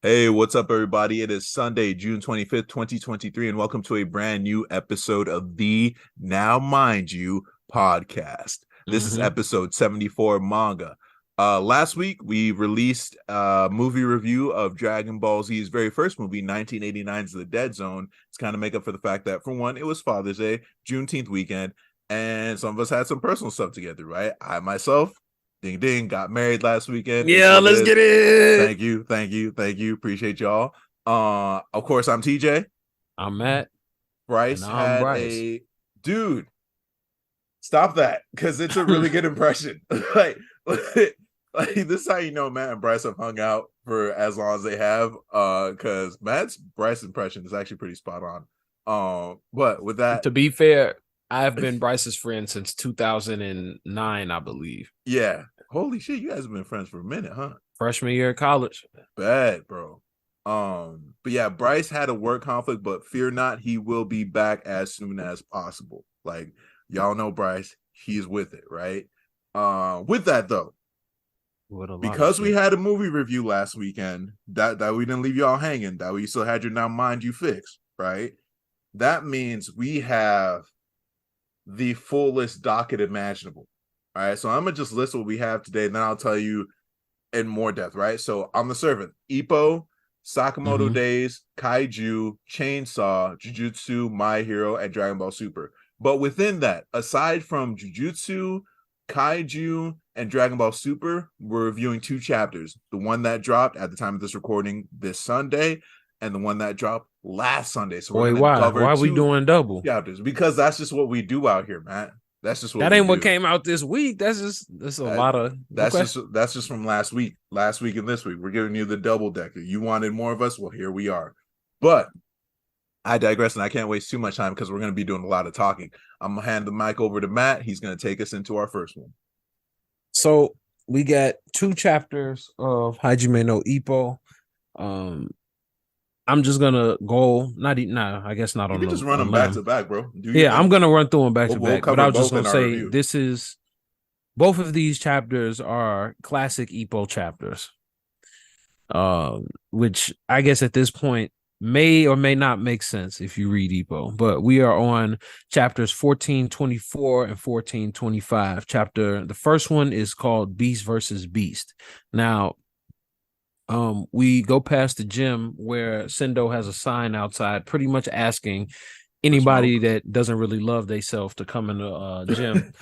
Hey, what's up, everybody? It is Sunday, June 25th, 2023, and welcome to a brand new episode of the Now Mind You podcast. This is episode 74, Manga. Last week, we released a movie review of Dragon Ball Z's very first movie, 1989's The Dead Zone. It's kind of make up for the fact that, for one, it was Father's Day, Juneteenth weekend, and some of us had some personal stuff together, right? I myself, ding ding, got married last weekend. Yeah, let's get it. Thank you. Appreciate y'all. Of course, I'm TJ. I'm Matt. Bryce And I'm had Bryce. a dude. Stop that, because it's a really good impression. like this is how you know Matt and Bryce have hung out for as long as they have. Because Matt's Bryce impression is actually pretty spot on. But with that, To be fair, I've been Bryce's friend since 2009, I believe. Yeah. Holy shit, you guys have been friends for a minute, huh? Freshman year of college. Bad, bro. But yeah, Bryce had a work conflict, but fear not, he will be back as soon as possible. Like, y'all know Bryce, he's with it, right? With that though, because we had a movie review last weekend, that we didn't leave y'all hanging, that we still had your Now Mind You fixed, right? That means we have the fullest docket imaginable. All right, so I'm gonna just list what we have today, and then I'll tell you in more depth, right? So on the servant, Ippo, Sakamoto Days, Kaiju, Chainsaw, Jujutsu, My Hero, and Dragon Ball Super. But within that, aside from Jujutsu, Kaiju, and Dragon Ball Super, we're reviewing two chapters. The one that dropped at the time of this recording this Sunday, and the one that dropped last Sunday. So we're why are we doing double chapters? Because that's just what we do out here, man. That's just what that ain't what came out this week. That's a lot of that's just from last week and this week. We're giving you the double decker. You wanted more of us, well, here we are. But I digress, and I can't waste too much time because we're going to be doing a lot of talking. I'm gonna hand the mic over to Matt. He's going to take us into our first one. So we got two chapters of Hajime no Ippo. I'm just gonna go. I guess not. You on can the, just run them back to back, bro. I'm gonna run through them back to back. But I was just gonna say review. Both of these chapters are classic Ippo chapters, which I guess at this point may or may not make sense if you read Ippo. But we are on chapters 1424 and 1425. The first one is called Beast versus Beast. Now, we go past the gym where Sendo has a sign outside pretty much asking anybody that doesn't really love themselves to come in the gym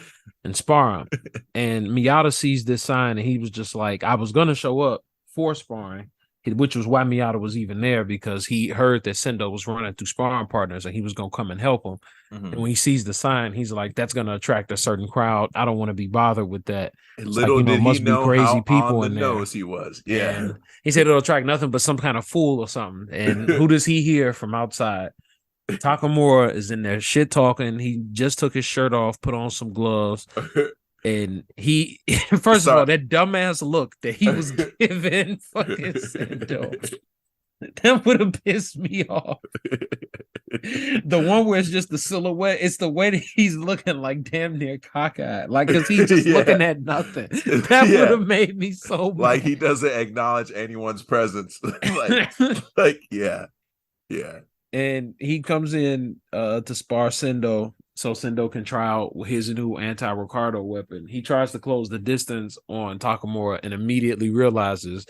and spar him. And Miyata sees this sign and he was just like, I was going to show up for sparring, which was why Miyata was even there, because he heard that Sendo was running through sparring partners and he was going to come and help him. And when he sees the sign, he's like, that's going to attract a certain crowd. I don't want to be bothered with that. Little did he know how on the nose he was. Yeah. And he said it'll attract nothing but some kind of fool or something. And who does he hear from outside? Takamura is in there shit talking. He just took his shirt off, put on some gloves. And he, first of all, that dumbass look that he was giving fucking Sendo, that would have pissed me off. The one where it's just the silhouette, it's the way that he's looking like damn near cockeyed, like, because he's just looking at nothing. That would have made me so mad. Like he doesn't acknowledge anyone's presence. Yeah. And he comes in to spar Sendo so Sendo can try out his new anti-Ricardo weapon. He tries to close the distance on Takamura and immediately realizes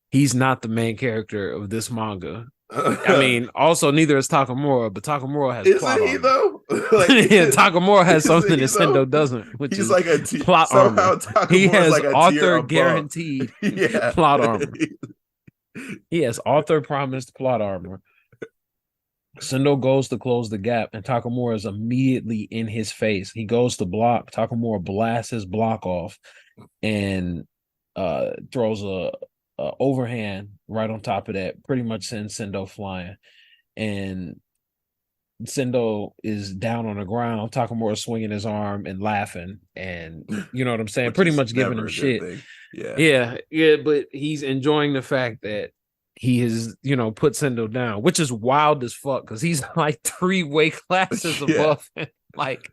he's not the main character of this manga. I mean, also neither is Takamura, but Takamura has plot armor. Though? Takamura has something that Sendo doesn't, which is like a plot armor. He has like author guaranteed plot armor. He has author promised plot armor. Sendo goes to close the gap, and Takamura is immediately in his face. He goes to block. Takamura blasts his block off and throws a overhand right on top of that, pretty much sends Sendo flying. And Sendo is down on the ground. Takamura swinging his arm and laughing, and you know what I'm saying? Pretty much giving him shit. Yeah, but he's enjoying the fact that he has, put Sendo down, which is wild as fuck because he's like 3 weight classes above him. Like,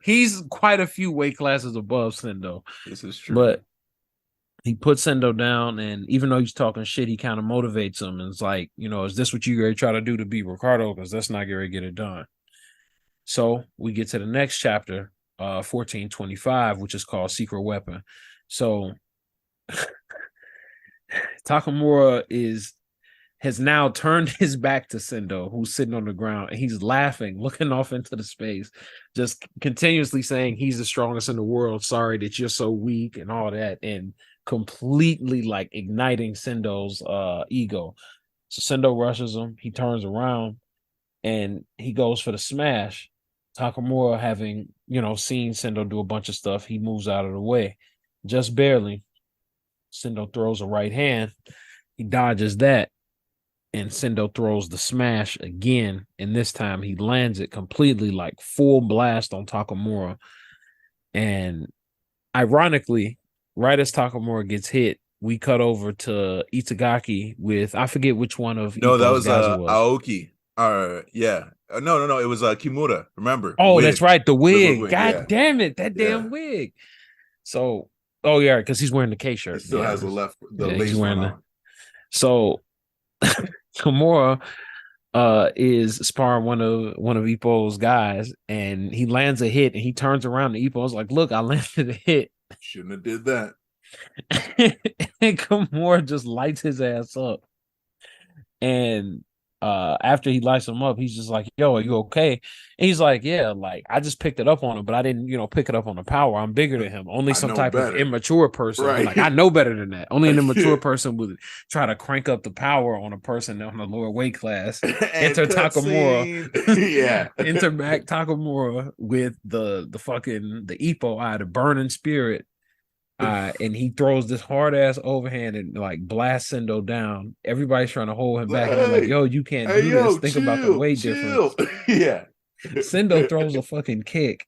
he's quite a few weight classes above Sendo. This is true. But he puts Sendo down, and even though he's talking shit, he kind of motivates him. And it's like, is this what you ready to try to do to beat Ricardo? Because that's not going to get it done. So we get to the next chapter, 1425, which is called Secret Weapon. So Takamura has now turned his back to Sendo, who's sitting on the ground, and he's laughing, looking off into the space, just continuously saying he's the strongest in the world. Sorry that you're so weak and all that, and completely like igniting Sendo's ego. So Sendo rushes him. He turns around and he goes for the smash. Takamura, having seen Sendo do a bunch of stuff, he moves out of the way, just barely. Sendo throws a right hand. He dodges that. And Sendo throws the smash again, and this time he lands it completely, like full blast on Takamura. And ironically, right as Takamura gets hit, we cut over to Itagaki with, I forget which one of Ippo's that was Aoki. Yeah. No. It was Kimura. Remember? Oh, wig. That's right. The wig. God damn it. That damn wig. So, yeah, because he's wearing the K shirt. He still has the lace on. So Kimura is sparring one of Ippo's guys, and he lands a hit, and he turns around to Ippo's like, look, I landed a hit. Shouldn't have did that. And Kimura just lights his ass up. And after he lights him up, he's just like, yo, are you okay? And he's like, yeah, like I just picked it up on him, but I didn't, pick it up on the power. I'm bigger than him. Only some type of immature person. Right. Like, I know better than that. Only an immature person would try to crank up the power on a person on a lower weight class. Enter Takamura. Yeah. Enter back Takamura with the Ippo eye, the burning spirit. And he throws this hard ass overhand and like blasts Sendo down. Everybody's trying to hold him back. And I'm like, yo, you can't do this. Think about the weight difference. Yeah. Sendo throws a fucking kick.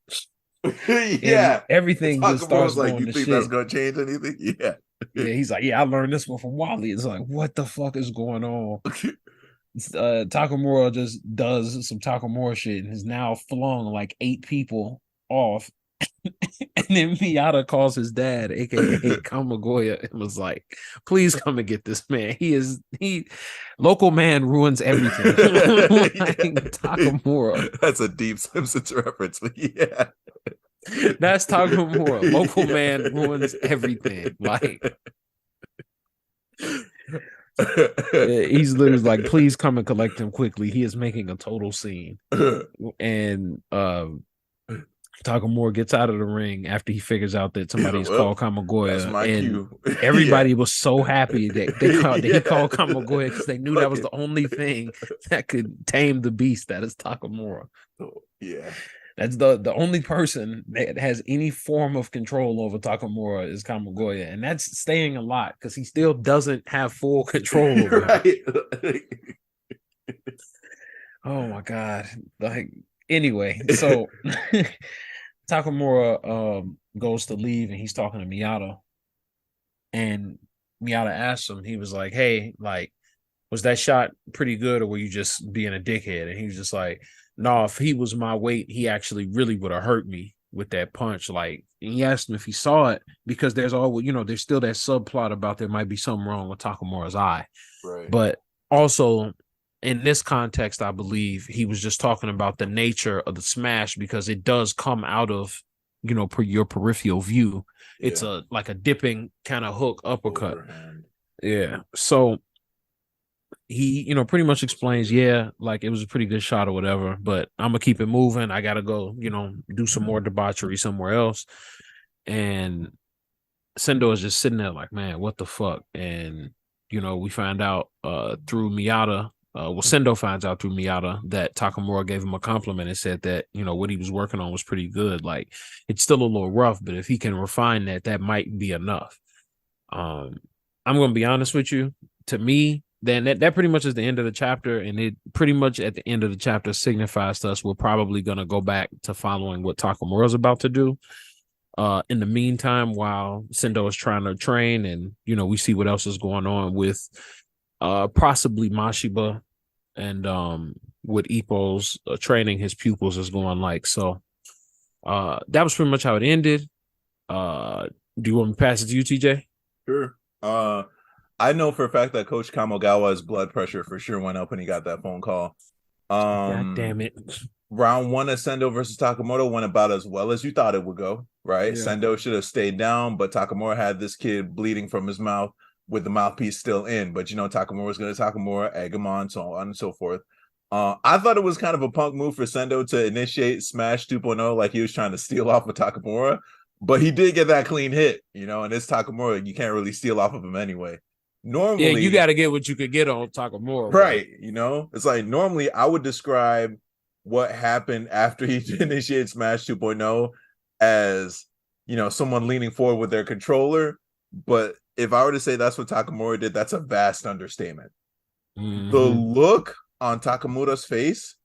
Yeah. Everything just starts like, going you to think shit. That's gonna change anything? Yeah. Yeah, he's like, yeah, I learned this one from Wally. It's like, what the fuck is going on? Takamura just does some Takamura shit and has now flung like 8 people off. And then Miyata calls his dad, aka Kamigoya, and was like, please come and get this man. Local man ruins everything. Like, Takamura. That's a deep Simpsons reference, but yeah. That's Takamura. Local man ruins everything. Like, he's literally like, please come and collect him quickly. He is making a total scene. And Takamura gets out of the ring after he figures out that somebody's called Kamigoya, and everybody was so happy that he called Kamigoya because they knew that was the only thing that could tame the beast that is Takamura. Oh, yeah, that's the only person that has any form of control over Takamura is Kamigoya, and that's saying a lot because he still doesn't have full control over it. Oh my god! Like, anyway, so Takamura goes to leave, and he's talking to Miyata, and Miyata asks him, he was like, hey, like, was that shot pretty good, or were you just being a dickhead? And he was just like, no, if he was my weight, he actually really would have hurt me with that punch. Like, and he asked him if he saw it, because there's there's still that subplot about there might be something wrong with Takamura's eye. Right. But also, in this context, I believe he was just talking about the nature of the smash, because it does come out of, your peripheral view. It's like a dipping kind of hook uppercut. Overhand. Yeah. So he, pretty much explains, like it was a pretty good shot or whatever, but I'm gonna keep it moving. I gotta go, do some more debauchery somewhere else. And Sendo is just sitting there like, man, what the fuck? And we find out through Miyata. Sendo finds out through Miyata that Takamura gave him a compliment and said that, what he was working on was pretty good. Like, it's still a little rough, but if he can refine that might be enough. I'm going to be honest with you. To me, then that pretty much is the end of the chapter. And it pretty much at the end of the chapter signifies to us we're probably going to go back to following what Takamura's about to do. In the meantime, while Sendo is trying to train, and, we see what else is going on with possibly Mashiba, and what Ippo's training his pupils is going like. So that was pretty much how it ended. Do you want me to pass it to you, TJ? Sure. I know for a fact that Coach Kamogawa's blood pressure for sure went up when he got that phone call. God damn it. Round 1 of Sendo versus Sakamoto went about as well as you thought it would go, right? Yeah. Sendo should have stayed down, but Takamura had this kid bleeding from his mouth with the mouthpiece still in. But Takamura was going to Takamura, egg him on, so on and so forth. I thought it was kind of a punk move for Sendo to initiate Smash 2.0 like he was trying to steal off of Takamura, but he did get that clean hit, and it's Takamura. You can't really steal off of him anyway. Normally, you got to get what you could get on Takamura, right? It's like normally I would describe what happened after he initiated Smash 2.0 as someone leaning forward with their controller, but if I were to say that's what Takamura did, that's a vast understatement. Mm-hmm. The look on Takamura's face,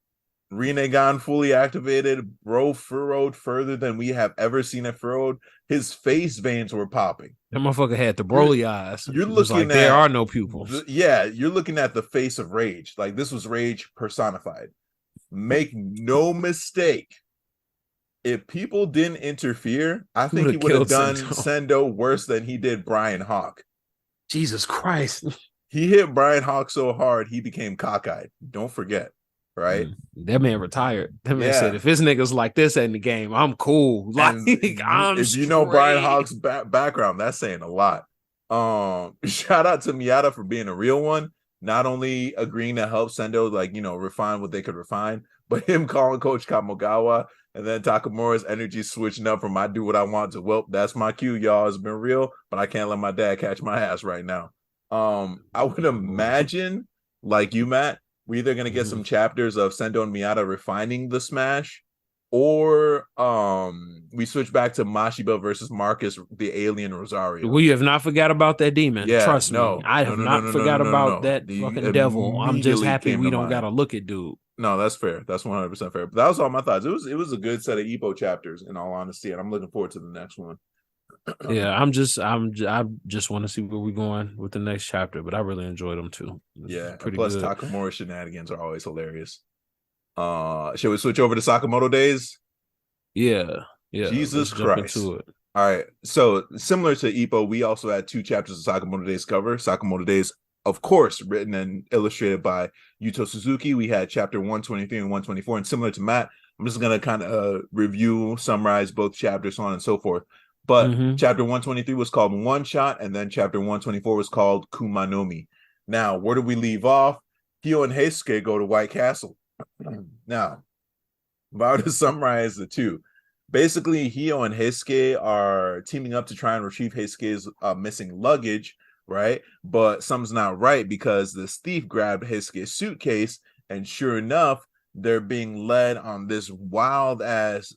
Rinnegan fully activated, bro furrowed further than we have ever seen it furrowed. His face veins were popping. That motherfucker had the Broly eyes. You're looking like there are no pupils. You're looking at the face of rage. Like this was rage personified. Make no mistake. If people didn't interfere, I think he would have done Sendo worse than he did Brian Hawk. Jesus Christ. He hit Brian Hawk so hard, he became cockeyed. Don't forget, right? That man retired. That man said, if his niggas like this in the game, I'm cool. Like, if you know Brian Hawk's background, that's saying a lot. Shout out to Miyata for being a real one. Not only agreeing to help Sendo, refine what they could refine, but him calling Coach Kamogawa and then Takamura's energy switching up from I do what I want to, well, that's my cue, y'all. It's been real, but I can't let my dad catch my ass right now. I would imagine, like you, Matt, we're either going to get some chapters of Sendo and Miyata refining the Smash, or we switch back to Mashiba versus Marcus, the alien Rosario. We have not forgot about that demon. Yeah, trust me. I have not forgot about that fucking devil. I'm just happy we don't got to look at dude. No, that's fair. That's 100% fair. But that was all my thoughts. It was a good set of Ippo chapters, in all honesty, and I'm looking forward to the next one. Yeah, I just want to see where we're going with the next chapter, but I really enjoyed them too. Pretty plus good. Takamura shenanigans are always hilarious. Shall we switch over to Sakamoto Days? Yeah. Jesus Christ. All right. So similar to Ippo, we also had 2 chapters of Sakamoto Days cover. Sakamoto Days, of course, written and illustrated by Yuto Suzuki. We had chapter 123 and 124, and similar to Matt, I'm just gonna kind of review, summarize both chapters, so on and so forth. But chapter 123 was called One Shot, and then chapter 124 was called Kumanomi. Now, where do we leave off? Hyo and Heisuke go to White Castle. Now, if I were to summarize the two, basically Hyo and Heisuke are teaming up to try and retrieve Heisuke's missing luggage, right? But something's not right because this thief grabbed Heisuke's suitcase, and sure enough, they're being led on this wild ass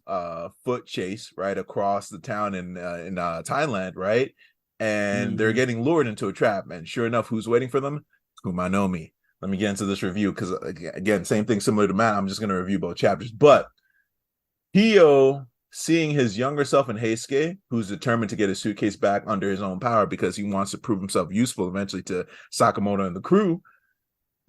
foot chase right across the town in Thailand, right? And they're getting lured into a trap. And sure enough, who's waiting for them? Kumanomi. Let me get into this review because again, same thing similar to Matt. I'm just going to review both chapters. But Hyo, seeing his younger self in Heisuke, who's determined to get his suitcase back under his own power because he wants to prove himself useful eventually to Sakamoto and the crew.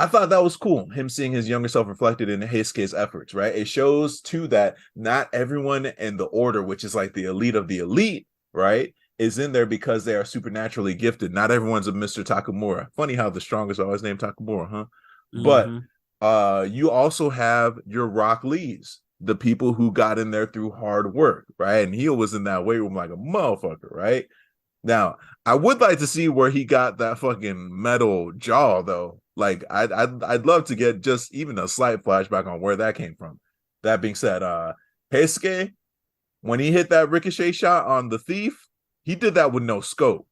I thought that was cool, him seeing his younger self reflected in Heisuke's efforts, right? It shows, too, that not everyone in the order, which is like the elite of the elite, right, is in there because they are supernaturally gifted. Not everyone's a Mr. Takamura. Funny how the strongest are always named Takamura, huh? But you also have your Rock Lees, the people who got in there through hard work, right? And Hyo was in that weight room like a motherfucker, right? Now, I would like to see where he got that fucking metal jaw, though. Like, I'd love to get just even a slight flashback on where that came from. That being said, Heisuke, when he hit that ricochet shot on the thief, he did that with no scope.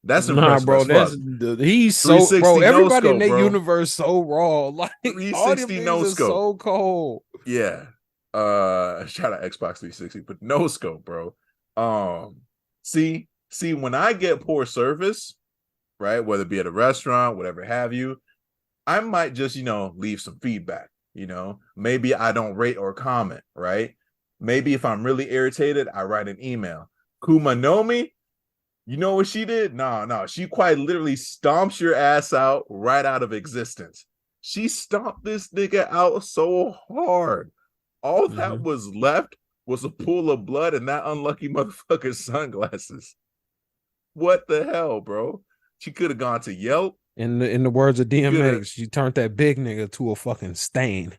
That's impressive, bro. He's so, bro. Everybody in that universe so raw. Like 360 no scope, so cold. Yeah. Shout out Xbox 360, but no scope, bro. See, when I get poor service, right, whether it be at a restaurant, whatever have you, I might just, leave some feedback, maybe I don't rate or comment, right? Maybe if I'm really irritated, I write an email. Kumanomi, you know what she did? No, she quite literally stomps your ass out right out of existence. She stomped this nigga out so hard. All that was left was a pool of blood and that unlucky motherfucker's sunglasses. What the hell, bro? She could have gone to Yelp. In the words of DMX, she turned that big nigga to a fucking stain.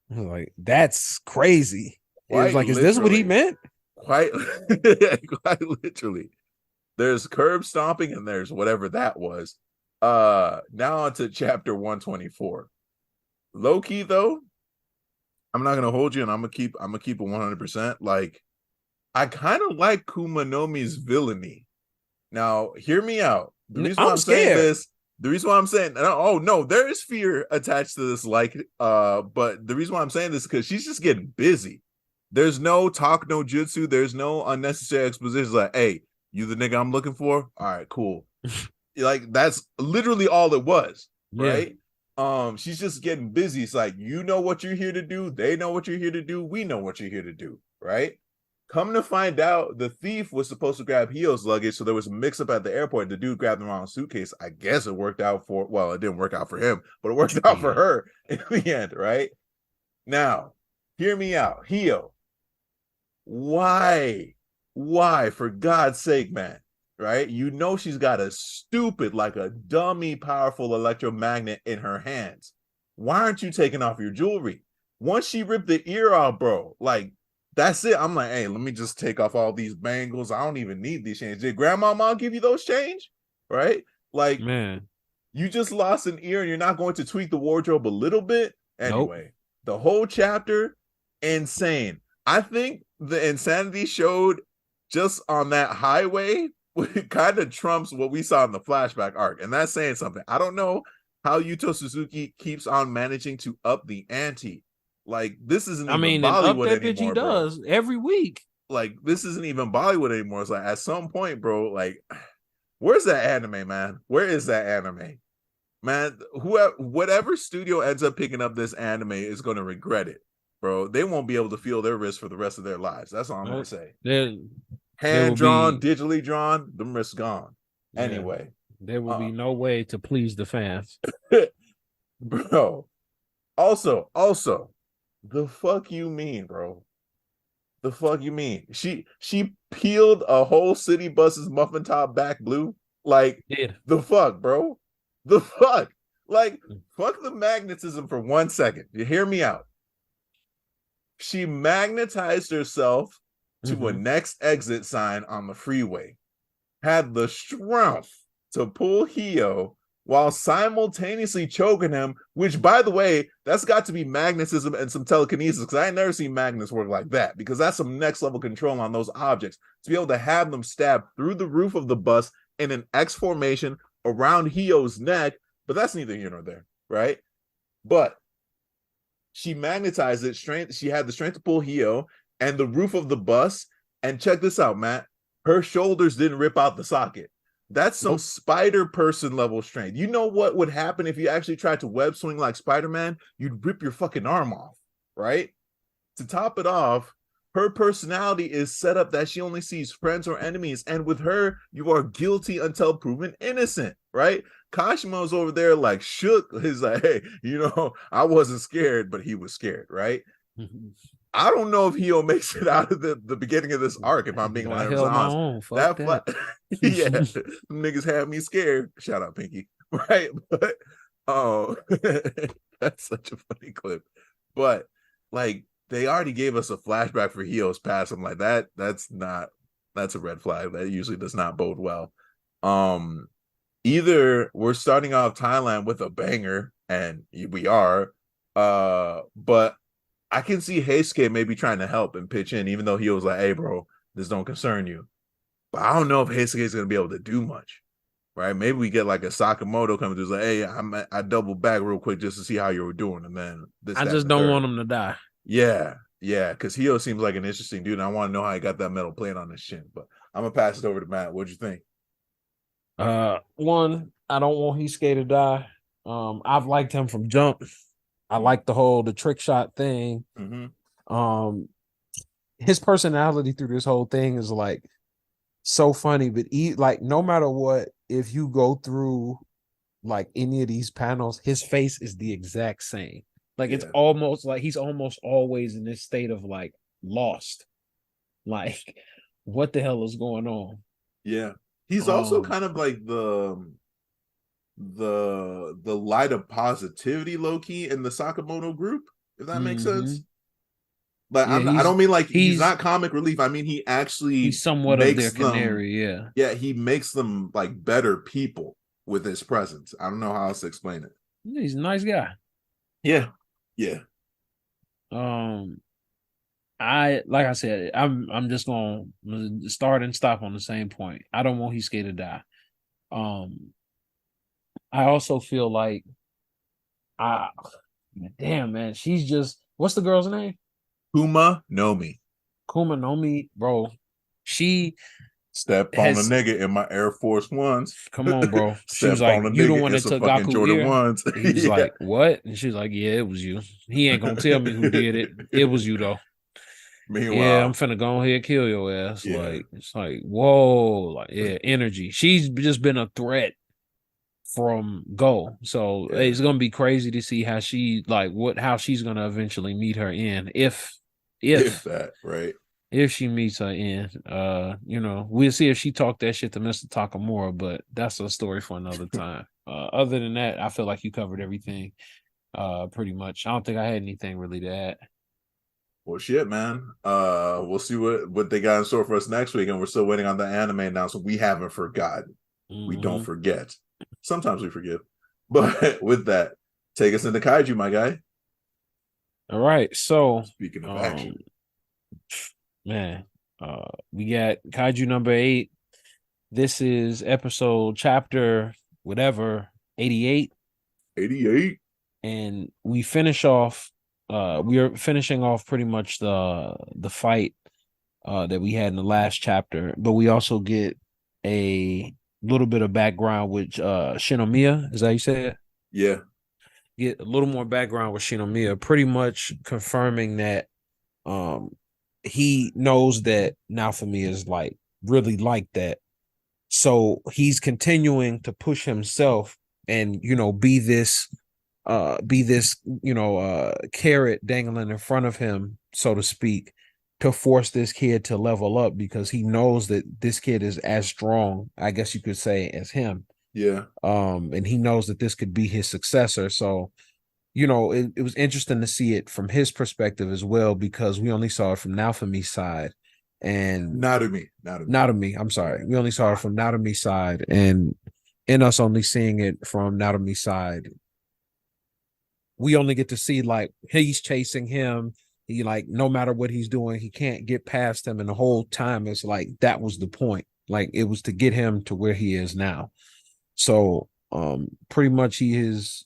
Like, that's crazy. It was like, is this what he meant? Quite literally. There's curb stomping and there's whatever that was. Now on to chapter 124. Low key though, I'm not gonna hold you, and I'm gonna keep it 100%. Like, I kind of like Kumanomi's villainy. Now, hear me out. The reason why I'm saying this, the reason why I'm saying, oh no, there is fear attached to this, like, but the reason why I'm saying this is because she's just getting busy. There's no talk, no jutsu. There's no unnecessary expositions. Like, hey, you the nigga I'm looking for? All right, cool. Like, that's literally all it was, right? She's just getting busy. It's like, you know what you're here to do. They know what you're here to do. We know what you're here to do, right? Come to find out, the thief was supposed to grab Hio's luggage, so there was a mix-up at the airport. The dude grabbed the wrong suitcase. I guess it worked out well, it didn't work out for him, but it worked out for her in the end, right? Now, hear me out. Hio, why, for God's sake, man, right? You know she's got a stupid, like a dummy, powerful electromagnet in her hands. Why aren't you taking off your jewelry? Once she ripped the ear off, bro, like, that's it. I'm like, hey, let me just take off all these bangles. I don't even need these chains. Did grandmama give you those change? Right? Like, man, you just lost an ear and you're not going to tweak the wardrobe a little bit? Anyway, The whole chapter, insane. I think the insanity showed just on that highway kind of trumps what we saw in the flashback arc. And that's saying something. I don't know how Yuto Suzuki keeps on managing to up the ante. Like, this isn't even Bollywood anymore, bro. Does every week. Like, this isn't even Bollywood anymore. It's like, at some point, bro, like, where's that anime, man? Where is that anime? Man, whatever studio ends up picking up this anime is going to regret it, bro. They won't be able to feel their wrists for the rest of their lives. That's all I'm going to say. Hand-drawn, digitally drawn, the wrist's gone. Yeah, anyway. There will be no way to please the fans. Bro. Also, the fuck you mean, bro? The fuck you mean? She peeled a whole city bus's muffin top back blue? Like, the fuck, bro? The fuck? Like, fuck the magnetism for 1 second. You hear me out? She magnetized herself to a next exit sign on the freeway. Had the strength to pull Hio while simultaneously choking him, which, by the way, that's got to be magnetism and some telekinesis, because I ain't never seen magnets work like that, because that's some next level control on those objects. To be able to have them stab through the roof of the bus in an X formation around Hio's neck, but that's neither here nor there, right? But she magnetized it, she had the strength to pull Hio and the roof of the bus, and check this out, Matt, her shoulders didn't rip out the socket. That's some Spider Person level strength. You know what would happen if you actually tried to web swing like Spider-Man? You'd rip your fucking arm off, right? To top it off, her personality is set up that she only sees friends or enemies, and with her, you are guilty until proven innocent, right? Kashimo's over there like shook. He's like, hey, I wasn't scared, but he was scared, right? I don't know if Hio makes it out of the beginning of this arc, if I'm being honest. Yeah, niggas had me scared. Shout out Pinky, right? But that's such a funny clip. But like, they already gave us a flashback for Hio's past. I'm like, that's a red flag. That usually does not bode well. Either we're starting off Thailand with a banger, and we are, but I can see Heisuke maybe trying to help and pitch in, even though he was like, hey, bro, this don't concern you. But I don't know if Heisuke is going to be able to do much, right? Maybe we get like a Sakamoto coming through, like, hey, I double back real quick just to see how you were doing. And then I just don't want him to die. Yeah, because Hio seems like an interesting dude. And I want to know how he got that metal plate on his shin. But I'm going to pass it over to Matt. What'd you think? One, I don't want Heisuke to die. I've liked him from jump. I like the trick shot thing. His personality through this whole thing is like so funny, but like, no matter what, if you go through like any of these panels, his face is the exact same. Like, it's almost like he's almost always in this state of like, lost. Like, what the hell is going on? Yeah. He's also kind of like the light of positivity, low key, in the Sakamoto group, if that makes sense. But yeah, I don't mean like he's not comic relief. I mean he's somewhat of their canary. Yeah, he makes them like better people with his presence. I don't know how else to explain it. He's a nice guy. Yeah. Like I said, I'm just gonna start and stop on the same point. I don't want Hisuke to die. I also feel like damn man, she's just, what's the girl's name? Kuma Nomi, bro. She stepped on a nigga in my Air Force Ones. Come on, bro. She was like, you the one that took Gaku Jordan ear? Ones. He was like, what? And she's like, yeah, it was you. He ain't gonna tell me who did it. It was you though. Meanwhile, yeah, I'm finna go ahead and kill your ass. Yeah. Like, it's like, whoa, like, yeah, energy. She's just been a threat from Go. So it's gonna be crazy to see how she, like, how she's gonna eventually meet her end. If that, right. If she meets her end, we'll see if she talked that shit to Mr. Takamura, but that's a story for another time. Other than that, I feel like you covered everything pretty much. I don't think I had anything really to add. Well, shit, man. We'll see what they got in store for us next week, and we're still waiting on the anime announcement. We haven't forgotten. We don't forget. Sometimes we forget. But with that, take us into Kaiju, my guy. All right. So speaking of action. Man, we got Kaiju number 8. This is episode chapter whatever 88. 88. And we finish off. We are finishing off pretty much the fight that we had in the last chapter, but we also get a little bit of background with Shinomiya. Is that how you say it? Yeah. Get a little more background with Shinomiya, pretty much confirming that he knows that Naofumi is like really like that. So he's continuing to push himself and, be this carrot dangling in front of him, so to speak, to force this kid to level up, because he knows that this kid is as strong, I guess you could say, as him. Yeah. And he knows that this could be his successor. So, it was interesting to see it from his perspective as well, because we only saw it from Naofumi's side. And Narumi. I'm sorry. We only saw it from Narumi's side, and in us only seeing it from Narumi's side, we only get to see like he's chasing him. He, like, no matter what he's doing, he can't get past him. And the whole time it's like that was the point. Like, it was to get him to where he is now. So pretty much he has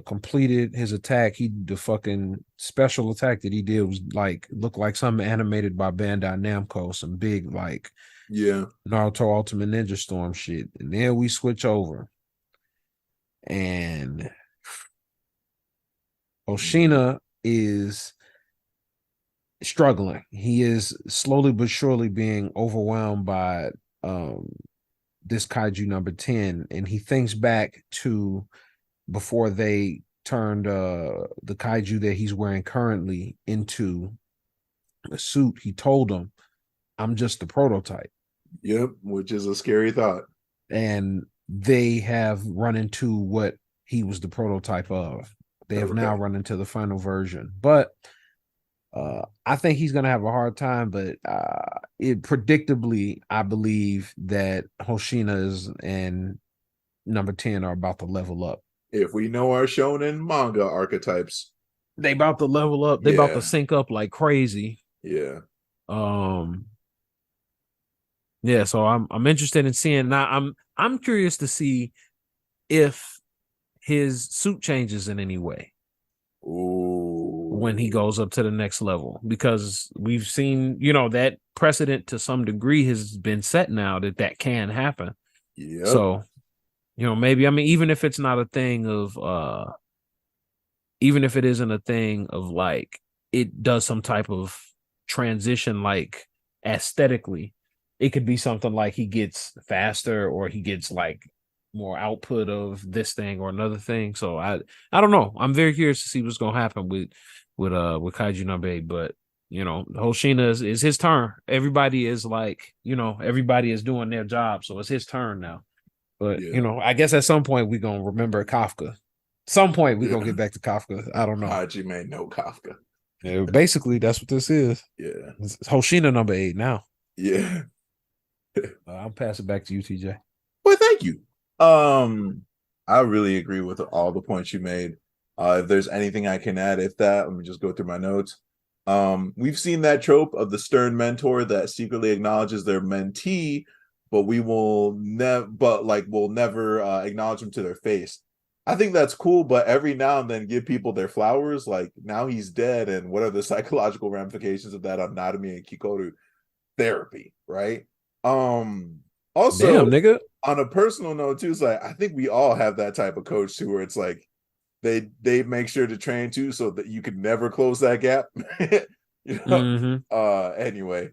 completed his attack. The fucking special attack that he did was like looked like something animated by Bandai Namco, some big like Naruto Ultimate Ninja Storm shit. And then we switch over, and Oshina is struggling. He is slowly but surely being overwhelmed by this Kaiju number 10, and he thinks back to before they turned the Kaiju that he's wearing currently into a suit. He told them, "I'm just the prototype." Yep, which is a scary thought. And they have run into what he was the prototype of. They have now run into the final version, but I think he's going to have a hard time, but predictably, I believe that Hoshina and number 10 are about to level up. If we know our shonen manga archetypes, they about to level up. They about to sync up like crazy. Yeah. Yeah, so I'm interested in seeing. Now I'm curious to see if his suit changes in any way. Ooh. When he goes up to the next level, because we've seen, that precedent to some degree has been set now that can happen. Yeah. So, maybe, even if it's not a thing of, even if it isn't a thing of like, it does some type of transition, like aesthetically, it could be something like he gets faster, or he gets like more output of this thing or another thing. So I don't know. I'm very curious to see what's gonna happen with Kaiju number 8, but Hoshina is his turn. Everybody is like, everybody is doing their job, so it's his turn now. But I guess at some point we're gonna remember Kafka. Some point we're gonna get back to Kafka. I don't know. Hajime no Kafka. Yeah, basically that's what this is. Yeah. It's Hoshina number 8 now. Yeah. I'll pass it back to you, TJ. Well, thank you. I really agree with all the points you made. If there's anything I can add, let me just go through my notes. We've seen that trope of the stern mentor that secretly acknowledges their mentee, but we'll never acknowledge them to their face. I think that's cool, but every now and then give people their flowers. Like, now he's dead, and what are the psychological ramifications of that on Narumi and Kikoru? Therapy, right? Also, damn, nigga. On a personal note too, it's like I think we all have that type of coach too, where it's like they make sure to train too, so that you could never close that gap. Anyway,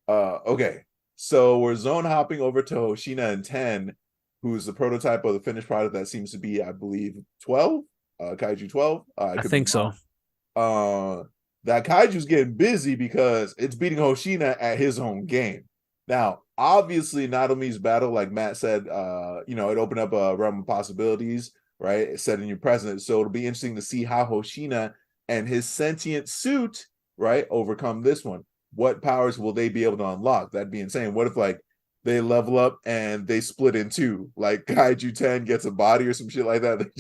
okay. So we're zone hopping over to Hoshina and 10, who's the prototype of the finished product that seems to be, I believe, 12, Kaiju 12. I think so. That Kaiju's getting busy because it's beating Hoshina at his own game. Now, obviously, Narumi's battle, like Matt said, it opened up a realm of possibilities, right? It set a new precedent. So it'll be interesting to see how Hoshina and his sentient suit, right, overcome this one. What powers will they be able to unlock? That'd be insane. What if, like, they level up and they split in two? Like, Kaiju 10 gets a body or some shit like that.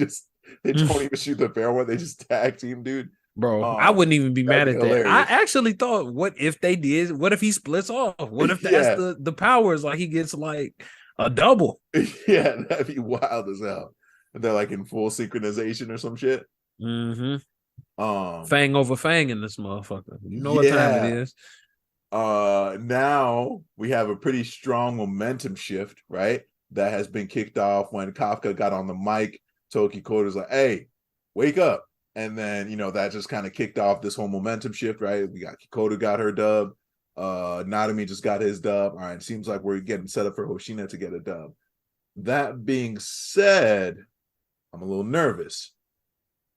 They don't even shoot the fair one. They just tag team, dude. Bro, I wouldn't even be mad at that. I actually thought, what if they did? What if he splits off? What if that's the powers? Like, he gets like a double. Yeah, that'd be wild as hell. They're like in full synchronization or some shit. Fang over fang in this motherfucker. You know what time it is. Now we have a pretty strong momentum shift, right? That has been kicked off when Kafka got on the mic. Toki Koda's like, hey, wake up. And then, that just kind of kicked off this whole momentum shift, right? We got Kikoda got her dub. Narumi just got his dub. All right, seems like we're getting set up for Hoshina to get a dub. That being said, I'm a little nervous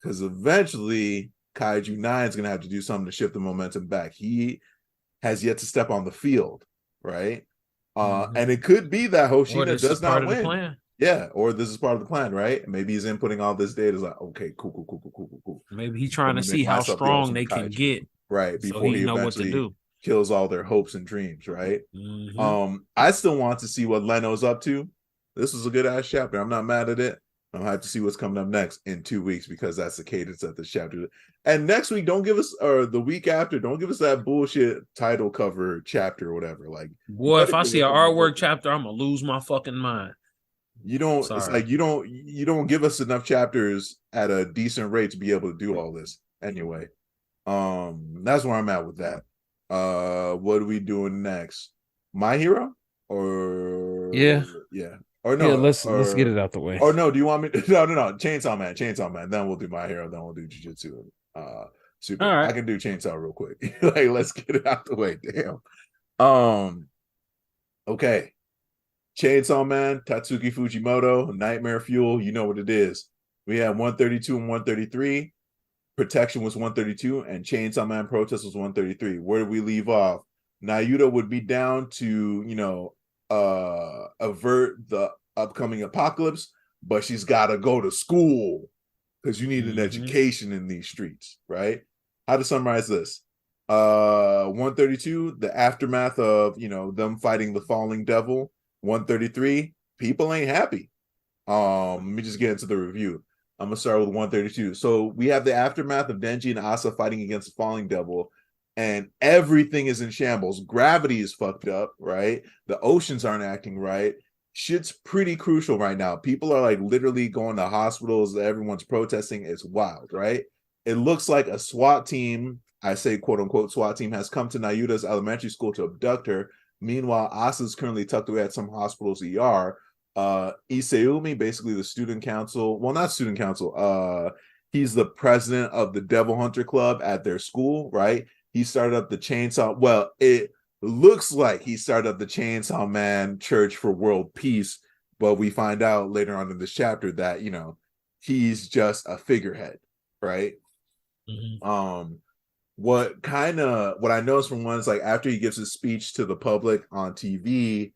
because eventually Kaiju 9 is going to have to do something to shift the momentum back. He has yet to step on the field, right? And it could be that Hoshina does not win. Yeah, or this is part of the plan, right? Maybe he's inputting all this data. It's like, okay, cool. Maybe he's trying to see how strong they can get, right? Before he eventually kills all their hopes and dreams, right? I still want to see what Leno's up to. This was a good ass chapter. I'm not mad at it. I'm hyped to see what's coming up next in 2 weeks because that's the cadence of this chapter. And next week, don't give us, or the week after, don't give us that bullshit title cover chapter or whatever. Like, boy, if I see an artwork chapter, I'm gonna lose my fucking mind. You don't. Sorry. It's like you don't give us enough chapters at a decent rate to be able to do all this. Anyway, that's where I'm at with that. What are we doing next? My Hero or yeah. Or no, let's get it out the way. Or no, do you want me to, no, Chainsaw Man. Then we'll do My Hero, then we'll do Jujutsu. Super. All right. I can do Chainsaw real quick. Like, let's get it out the way. Damn. Okay. Chainsaw Man, Tatsuki Fujimoto, Nightmare Fuel, you know what it is. We have 132 and 133. Protection was 132, and Chainsaw Man Protest was 133. Where did we leave off? Nayuta would be down to, avert the upcoming apocalypse, but she's got to go to school because you need an education in these streets, right? How to summarize this? 132, the aftermath of, them fighting the falling devil. 133, people ain't happy. Let me just get into the review. I'm gonna start with 132. So we have the aftermath of Denji and Asa fighting against the falling devil, and everything is in shambles. Gravity is fucked up, right? The oceans aren't acting right. Shit's pretty crucial right now. People are like literally going to hospitals. Everyone's protesting. It's wild, right? It looks like a SWAT team, I say quote unquote SWAT team, has come to Nayuta's elementary school to abduct her. Meanwhile, Asa's currently tucked away at some hospital's ER. Iseumi, basically the student council, well, not student council, he's the president of the Devil Hunter Club at their school, right? He started up the Chainsaw, well, it looks like he started up the Chainsaw Man Church for World Peace, but we find out later on in this chapter that, he's just a figurehead, right? what I noticed from one is like after he gives his speech to the public on TV,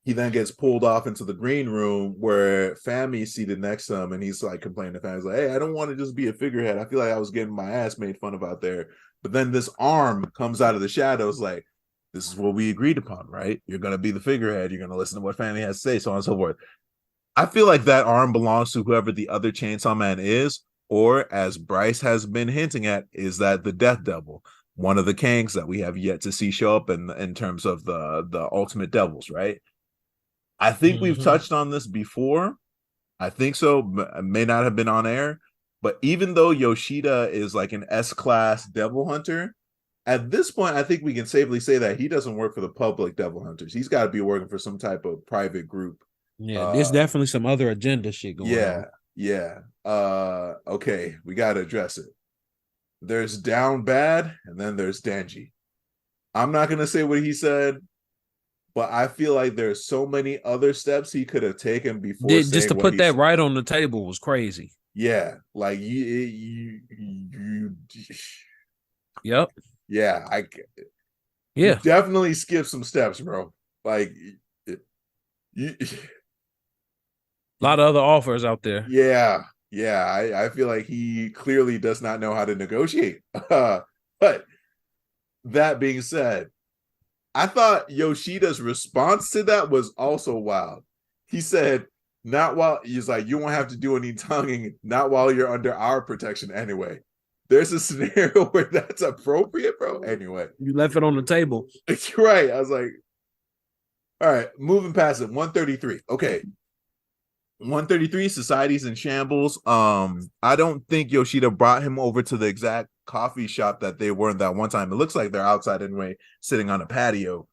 he then gets pulled off into the green room where Fami's seated next to him, and he's like complaining to Fami, he's like, "Hey, I don't want to just be a figurehead. I feel like I was getting my ass made fun of out there." But then this arm comes out of the shadows, like, "This is what we agreed upon, right? You're gonna be the figurehead. You're gonna listen to what Fami has to say, so on and so forth." I feel like that arm belongs to whoever the other Chainsaw Man is, or as Bryce has been hinting at, is that the Death Devil, one of the Kangs that we have yet to see show up in terms of the Ultimate Devils, right? I think we've touched on this before. I think so. May not have been on air, but even though Yoshida is like an S-class devil hunter, at this point, I think we can safely say that he doesn't work for the public devil hunters. He's got to be working for some type of private group. Yeah, there's definitely some other agenda shit going on. Yeah. Okay, we got to address it. There's Down Bad, and then there's Denji. I'm not going to say what he said, but I feel like there's so many other steps he could have taken before. Just to put that right on the table was crazy. Yeah, like you Yep. Yeah, you definitely skip some steps, bro. Like you a lot of other offers out there. Yeah. I feel like he clearly does not know how to negotiate. But that being said, I thought Yoshida's response to that was also wild. He said, he's like, "You won't have to do any tonguing, not while you're under our protection anyway." There's a scenario where that's appropriate, bro. Anyway. You left it on the table. It's right. I was like, all right, moving past it. 133. Okay. 133, Society's in Shambles. I don't think Yoshida brought him over to the exact coffee shop that they were in that one time. It looks like they're outside anyway, sitting on a patio.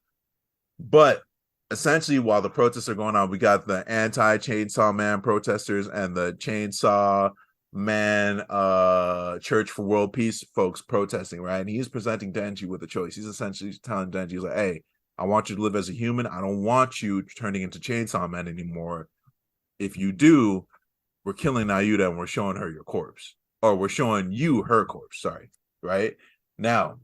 But essentially, while the protests are going on, we got the anti-Chainsaw Man protesters and the Chainsaw Man Church for World Peace folks protesting, right? And he's presenting Denji with a choice. He's essentially telling Denji, he's like, "Hey, I want you to live as a human. I don't want you turning into Chainsaw Man anymore. If you do, we're killing Nayuta and we're showing her your corpse. Or we're showing you her corpse, sorry." Right? Now,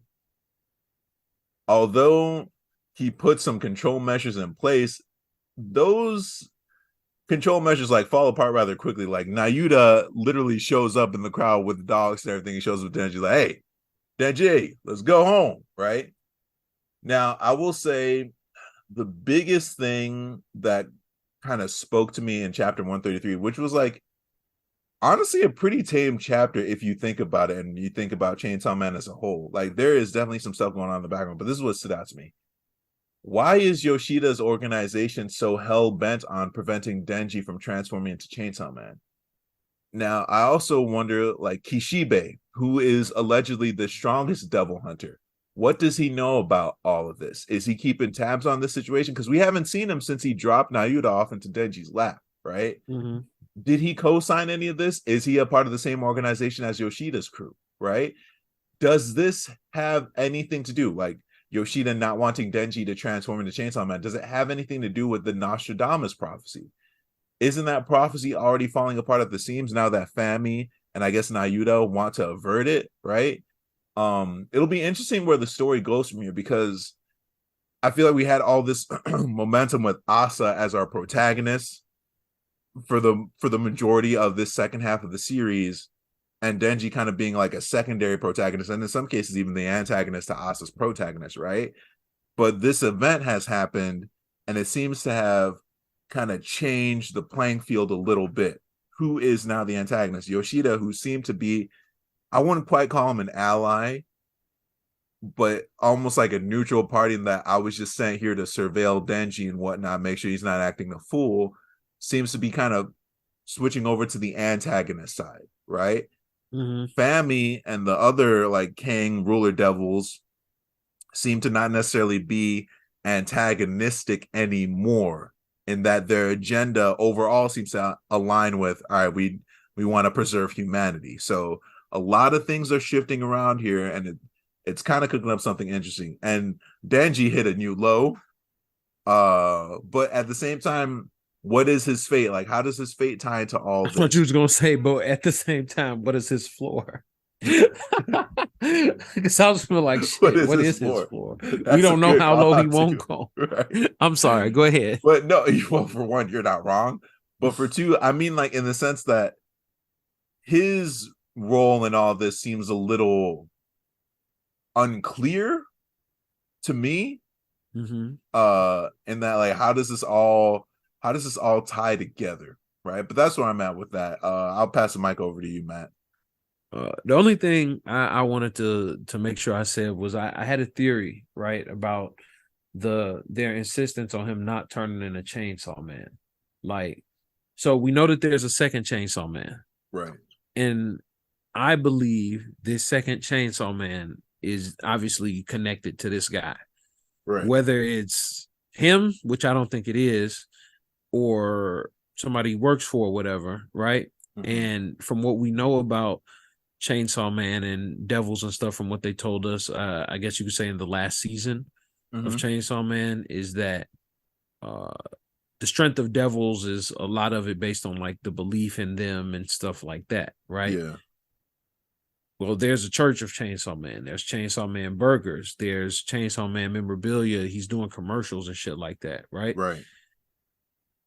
although he put some control measures in place, those control measures like fall apart rather quickly. Like Nayuta literally shows up in the crowd with dogs and everything. He shows up with Denji, like, "Hey, Denji, let's go home." Right? Now, I will say the biggest thing that kind of spoke to me in chapter 133, which was like honestly a pretty tame chapter if you think about it and you think about Chainsaw Man as a whole. Like there is definitely some stuff going on in the background, but this is what stood out to me. Why is Yoshida's organization so hell-bent on preventing Denji from transforming into Chainsaw Man? Now, I also wonder, like, Kishibe, who is allegedly the strongest devil hunter, what does he know about all of this? Is he keeping tabs on this situation? Because we haven't seen him since he dropped Nayuta off into Denji's lap, right? Mm-hmm. Did he co-sign any of this? Is he a part of the same organization as Yoshida's crew, right? Does this have anything to do, like Yoshida not wanting Denji to transform into Chainsaw Man, does it have anything to do with the Nostradamus prophecy? Isn't that prophecy already falling apart at the seams now that Fami and I guess Nayuta want to avert it, right? It'll be interesting where the story goes from here, because I feel like we had all this momentum with Asa as our protagonist for the majority of this second half of the series, and Denji kind of being like a secondary protagonist, and in some cases even the antagonist to Asa's protagonist, right? But this event has happened, and it seems to have kind of changed the playing field a little bit. Who is now the antagonist? Yoshida, who seemed to be, I wouldn't quite call him an ally, but almost like a neutral party, in that I was just sent here to surveil Denji and whatnot, make sure he's not acting a fool, seems to be kind of switching over to the antagonist side, right? Mm-hmm. Fami and the other like Kang ruler devils seem to not necessarily be antagonistic anymore, in that their agenda overall seems to align with, all right, we want to preserve humanity. So a lot of things are shifting around here, and it's kind of cooking up something interesting. And Denji hit a new low, but at the same time, what is his fate? Like, how does his fate tie into all this? That's what you was gonna say, but at the same time, what is his floor? Because I was feeling like shit. What is his floor? We don't know how low he won't go. Right? I'm sorry. Go ahead. But no, well, for one, you're not wrong. But for two, I mean, like in the sense that his role in all this seems a little unclear to me. And that, like, how does this all tie together, right? But that's where I'm at with that. I'll pass the mic over to you, Matt. The only thing I wanted to make sure I said was I had a theory, right, about their insistence on him not turning into Chainsaw Man. Like, so we know that there's a second Chainsaw Man, right? And I believe this second Chainsaw Man is obviously connected to this guy, right? Whether it's him, which I don't think it is, or somebody he works for, or whatever, right? And from what we know about Chainsaw Man and Devils and stuff, from what they told us, I guess you could say in the last season of Chainsaw Man, is that the strength of Devils is a lot of it based on like the belief in them and stuff like that, right? Yeah. Well, there's a church of Chainsaw Man. There's Chainsaw Man burgers. There's Chainsaw Man memorabilia. He's doing commercials and shit like that, right? Right.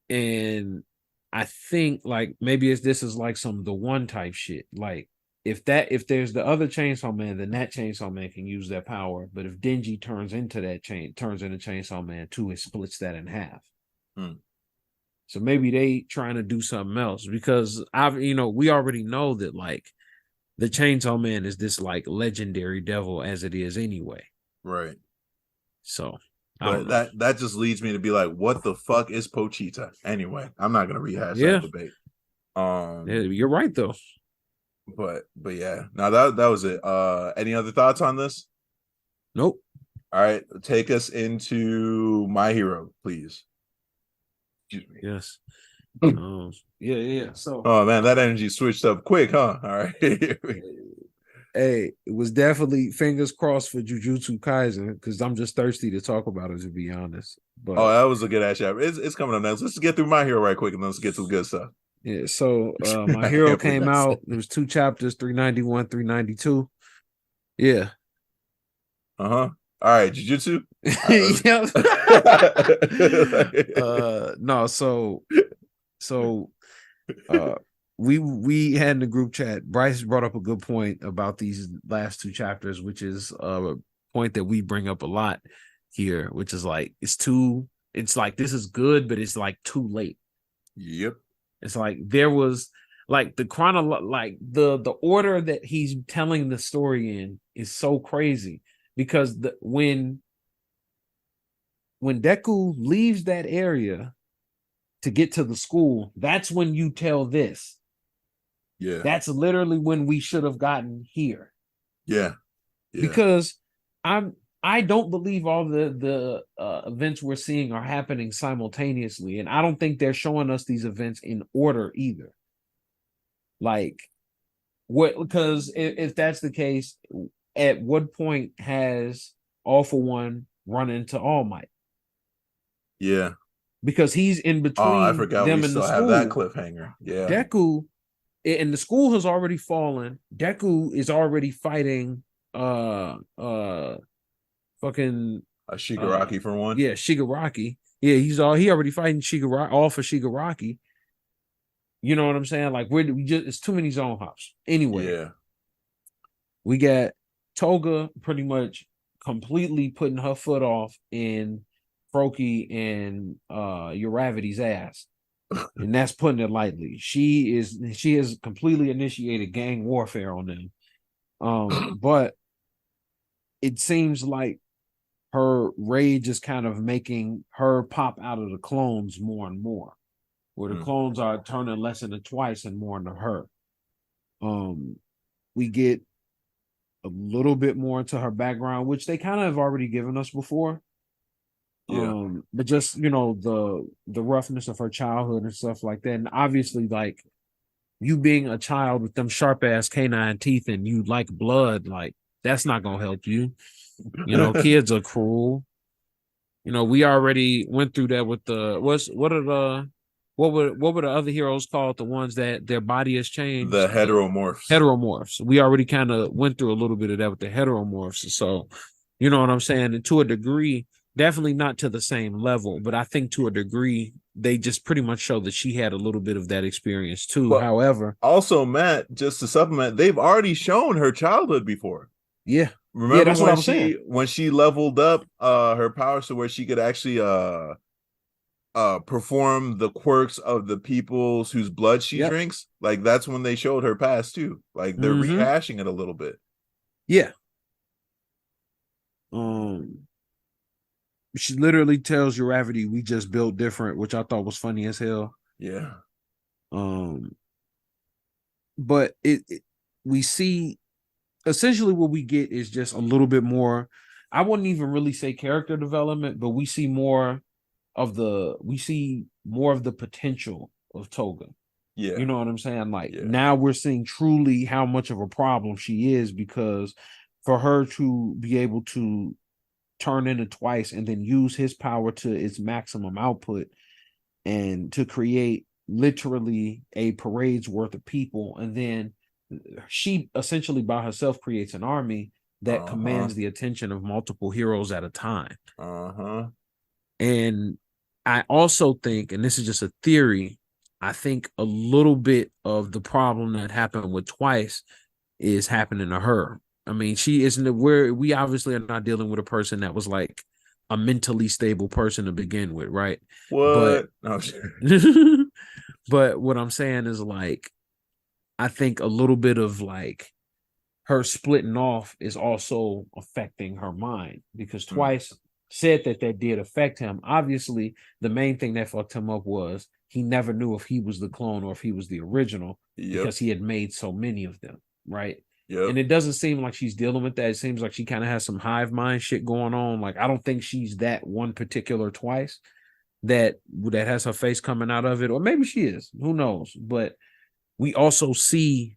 And I think like maybe this is like some the one type shit. Like if there's the other Chainsaw Man, then that Chainsaw Man can use that power. But if Denji turns into Chainsaw Man 2, it splits that in half. So maybe they trying to do something else, because we already know that like the Chainsaw Man is this like legendary devil as it is anyway. Right. So but that just leads me to be like, what the fuck is Pochita? Anyway, I'm not gonna rehash that debate. Yeah, you're right though. But yeah. Now that was it. Any other thoughts on this? Nope. All right, take us into My Hero, please. Excuse me. Yes. Yeah. So oh man, that energy switched up quick, huh? All right. Hey, it was definitely fingers crossed for Jujutsu Kaisen, because I'm just thirsty to talk about it, to be honest. But that was a good ass chapter. It's coming up next. Let's just get through My Hero right quick, and then let's get to the good stuff. Yeah, so My Hero came out. There was 2 chapters, 391, 392. Yeah. All right, Jujutsu. No, so we had in the group chat, Bryce brought up a good point about these last 2 chapters, which is a point that we bring up a lot here, which is like it's like this is good, but it's like too late. Yep. It's like there was like the order that he's telling the story in is so crazy, because when Deku leaves that area to get to the school, that's when you tell this. Yeah. That's literally when we should have gotten here. Yeah. Because I don't believe all the events we're seeing are happening simultaneously, and I don't think they're showing us these events in order either. Like, what? Because if that's the case, at what point has All For One run into All Might? Yeah, because he's in between. I forgot them we and still the have school. that cliffhanger. Yeah, Deku, and the school has already fallen. Deku is already fighting fucking Shigaraki for one. Yeah, Shigaraki. Yeah, he already fighting Shigaraki, all for Shigaraki. You know what I'm saying? Like we just it's too many zone hops. Anyway, yeah, we got Toga pretty much completely putting her foot off in Froki and Uravity's ass. And that's putting it lightly. She has completely initiated gang warfare on them. But it seems like her rage is kind of making her pop out of the clones more and more, where the clones are turning less into Twice and more into her. We get a little bit more into her background, which they kind of have already given us before. Yeah. But just, you know, the roughness of her childhood and stuff like that. And obviously, like, you being a child with them sharp ass canine teeth and you like blood, like, that's not gonna help you. You know, kids are cruel. You know, we already went through that with what are what were the other heroes called? The ones that their body has changed? The heteromorphs. Heteromorphs. We already kind of went through a little bit of that with the heteromorphs. So, you know what I'm saying? And to a degree, definitely not to the same level, but I think to a degree, they just pretty much show that she had a little bit of that experience too. But however, also, Matt, just to supplement, they've already shown her childhood before. Yeah. Remember that's what I'm saying. When she leveled up her powers to where she could actually perform the quirks of the peoples whose blood she drinks, like that's when they showed her past too. Like they're rehashing it a little bit. Yeah. She literally tells Gravity, "We just built different," which I thought was funny as hell. Yeah. But we see essentially what we get is just a little bit more. I wouldn't even really say character development, but we see more of the potential of Toga. Yeah. You know what I'm saying? Like now we're seeing truly how much of a problem she is, because for her to be able to turn into twice and then use his power to its maximum output and to create literally a parade's worth of people, and then she essentially by herself creates an army that commands the attention of multiple heroes at a time. And I also think, and this is just a theory, I think a little bit of the problem that happened with Twice is happening to her. I mean, she isn't we obviously are not dealing with a person that was like a mentally stable person to begin with, right? What? But what I'm saying is, like, I think a little bit of like her splitting off is also affecting her mind, because Twice said that did affect him. Obviously, the main thing that fucked him up was he never knew if he was the clone or if he was the original, because he had made so many of them, right? And it doesn't seem like she's dealing with that. It seems like she kind of has some hive mind shit going on. Like, I don't think she's that one particular Twice that has her face coming out of it, or maybe she is. Who knows? But we also see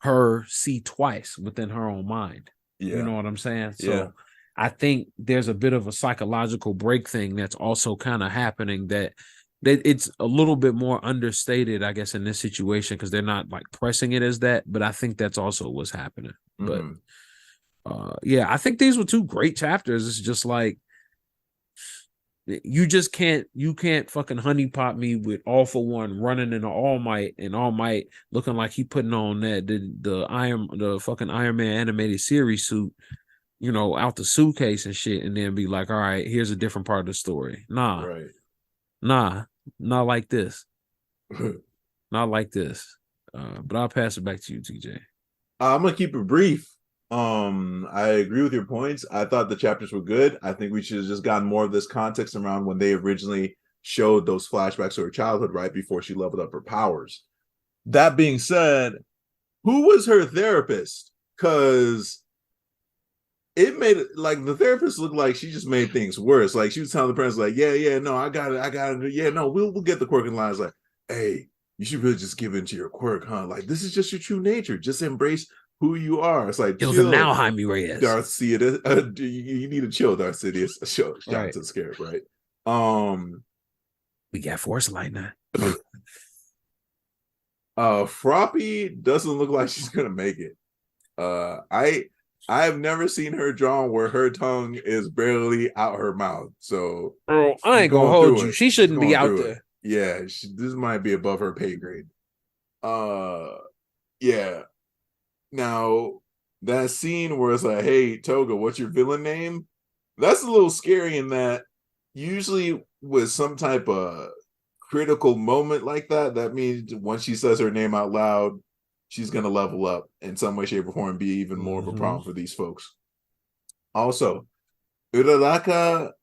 her see Twice within her own mind. You know what I'm saying? So I think there's a bit of a psychological break thing that's also kind of happening, that it's a little bit more understated, I guess, in this situation, because they're not like pressing it as that. But I think that's also what's happening. But I think these were two great chapters. It's just like, you can't fucking honeypot me with All For One running into All Might, and All Might looking like he putting on the fucking Iron Man animated series suit, you know, out the suitcase and shit, and then be like, all right, here's a different part of the story. Not like this. Not like this. But I'll pass it back to you, TJ. I'm gonna keep it brief. I agree with your points. I thought the chapters were good. I think we should have just gotten more of this context around when they originally showed those flashbacks of her childhood right before she leveled up her powers. That being said, who was her therapist? Because it made it like the therapist looked like she just made things worse. Like, she was telling the parents, like, no, I got it. Yeah, no, we'll get the quirk in lines. Like, hey, you should really just give into your quirk, huh? Like, this is just your true nature. Just embrace who you are. It's like, chill now, Jaime Reyes. Darth Sidious. You need to chill, Darth Sidious. Shout to the scared, right? We got Force Lightning. Froppy doesn't look like she's gonna make it. I've never seen her drawn where her tongue is barely out her mouth. So, I ain't gonna hold you. She shouldn't be out there. Yeah, this might be above her pay grade. Yeah. Now, that scene where it's like, hey, Toga, what's your villain name? That's a little scary, in that usually with some type of critical moment like that, that means once she says her name out loud, she's going to level up in some way, shape, or form and be even more of a problem for these folks. Also, Uraraka,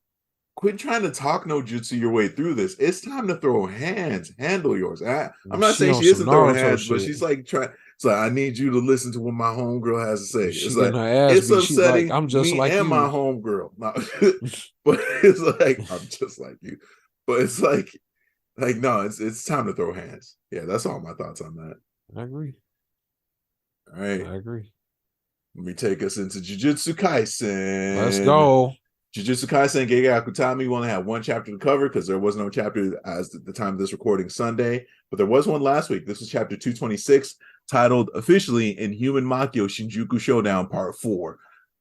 quit trying to talk no jutsu your way through this. It's time to throw hands. Handle yours. I'm not saying she isn't throwing hands, but she's like trying. It's like, I need you to listen to what my homegirl has to say. It's like, it's upsetting. Like, I'm just like you. My homegirl. But it's like, I'm just like you. But it's like no, it's time to throw hands. Yeah, that's all my thoughts on that. I agree. All right. I agree. Let me take us into Jujutsu Kaisen. Let's go. Jujutsu Kaisen Gege Akutami, we only had one chapter to cover because there was no chapter as the time of this recording Sunday, but there was one last week. This was chapter 226, titled officially Inhuman Makio Shinjuku Showdown Part 4.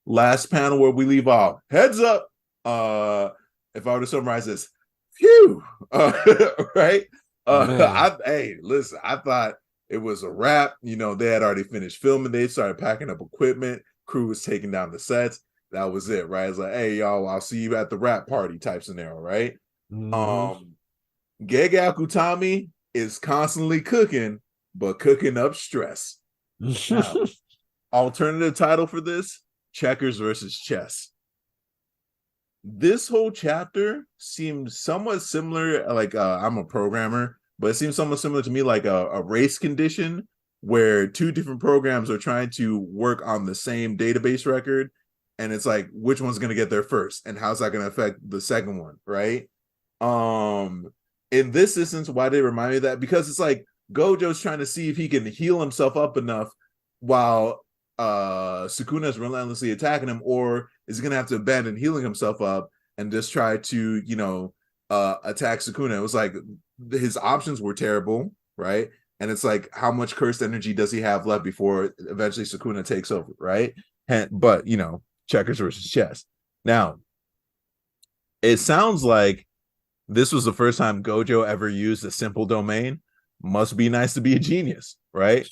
Last panel where we leave off. Heads up. If I were to summarize this, phew. Right? Hey, listen, I thought it was a wrap. You know, they had already finished filming. They started packing up equipment. Crew was taking down the sets. That was it, right? It's like, hey, y'all, I'll see you at the rap party type scenario, right? Gege Akutami is constantly cooking, but cooking up stress. Now, alternative title for this, Checkers versus Chess. This whole chapter seemed somewhat similar, like I'm a programmer, but it seems somewhat similar to me like a race condition where two different programs are trying to work on the same database record. And it's like, which one's going to get there first? And how's that going to affect the second one, right? In this instance, why did it remind me of that? Because it's like Gojo's trying to see if he can heal himself up enough while Sukuna is relentlessly attacking him, or is he going to have to abandon healing himself up and just try to, attack Sukuna? It was like his options were terrible, right? And it's like, how much cursed energy does he have left before eventually Sukuna takes over, right? But, checkers versus chess. Now, it sounds like this was the first time Gojo ever used a simple domain. Must be nice to be a genius, right?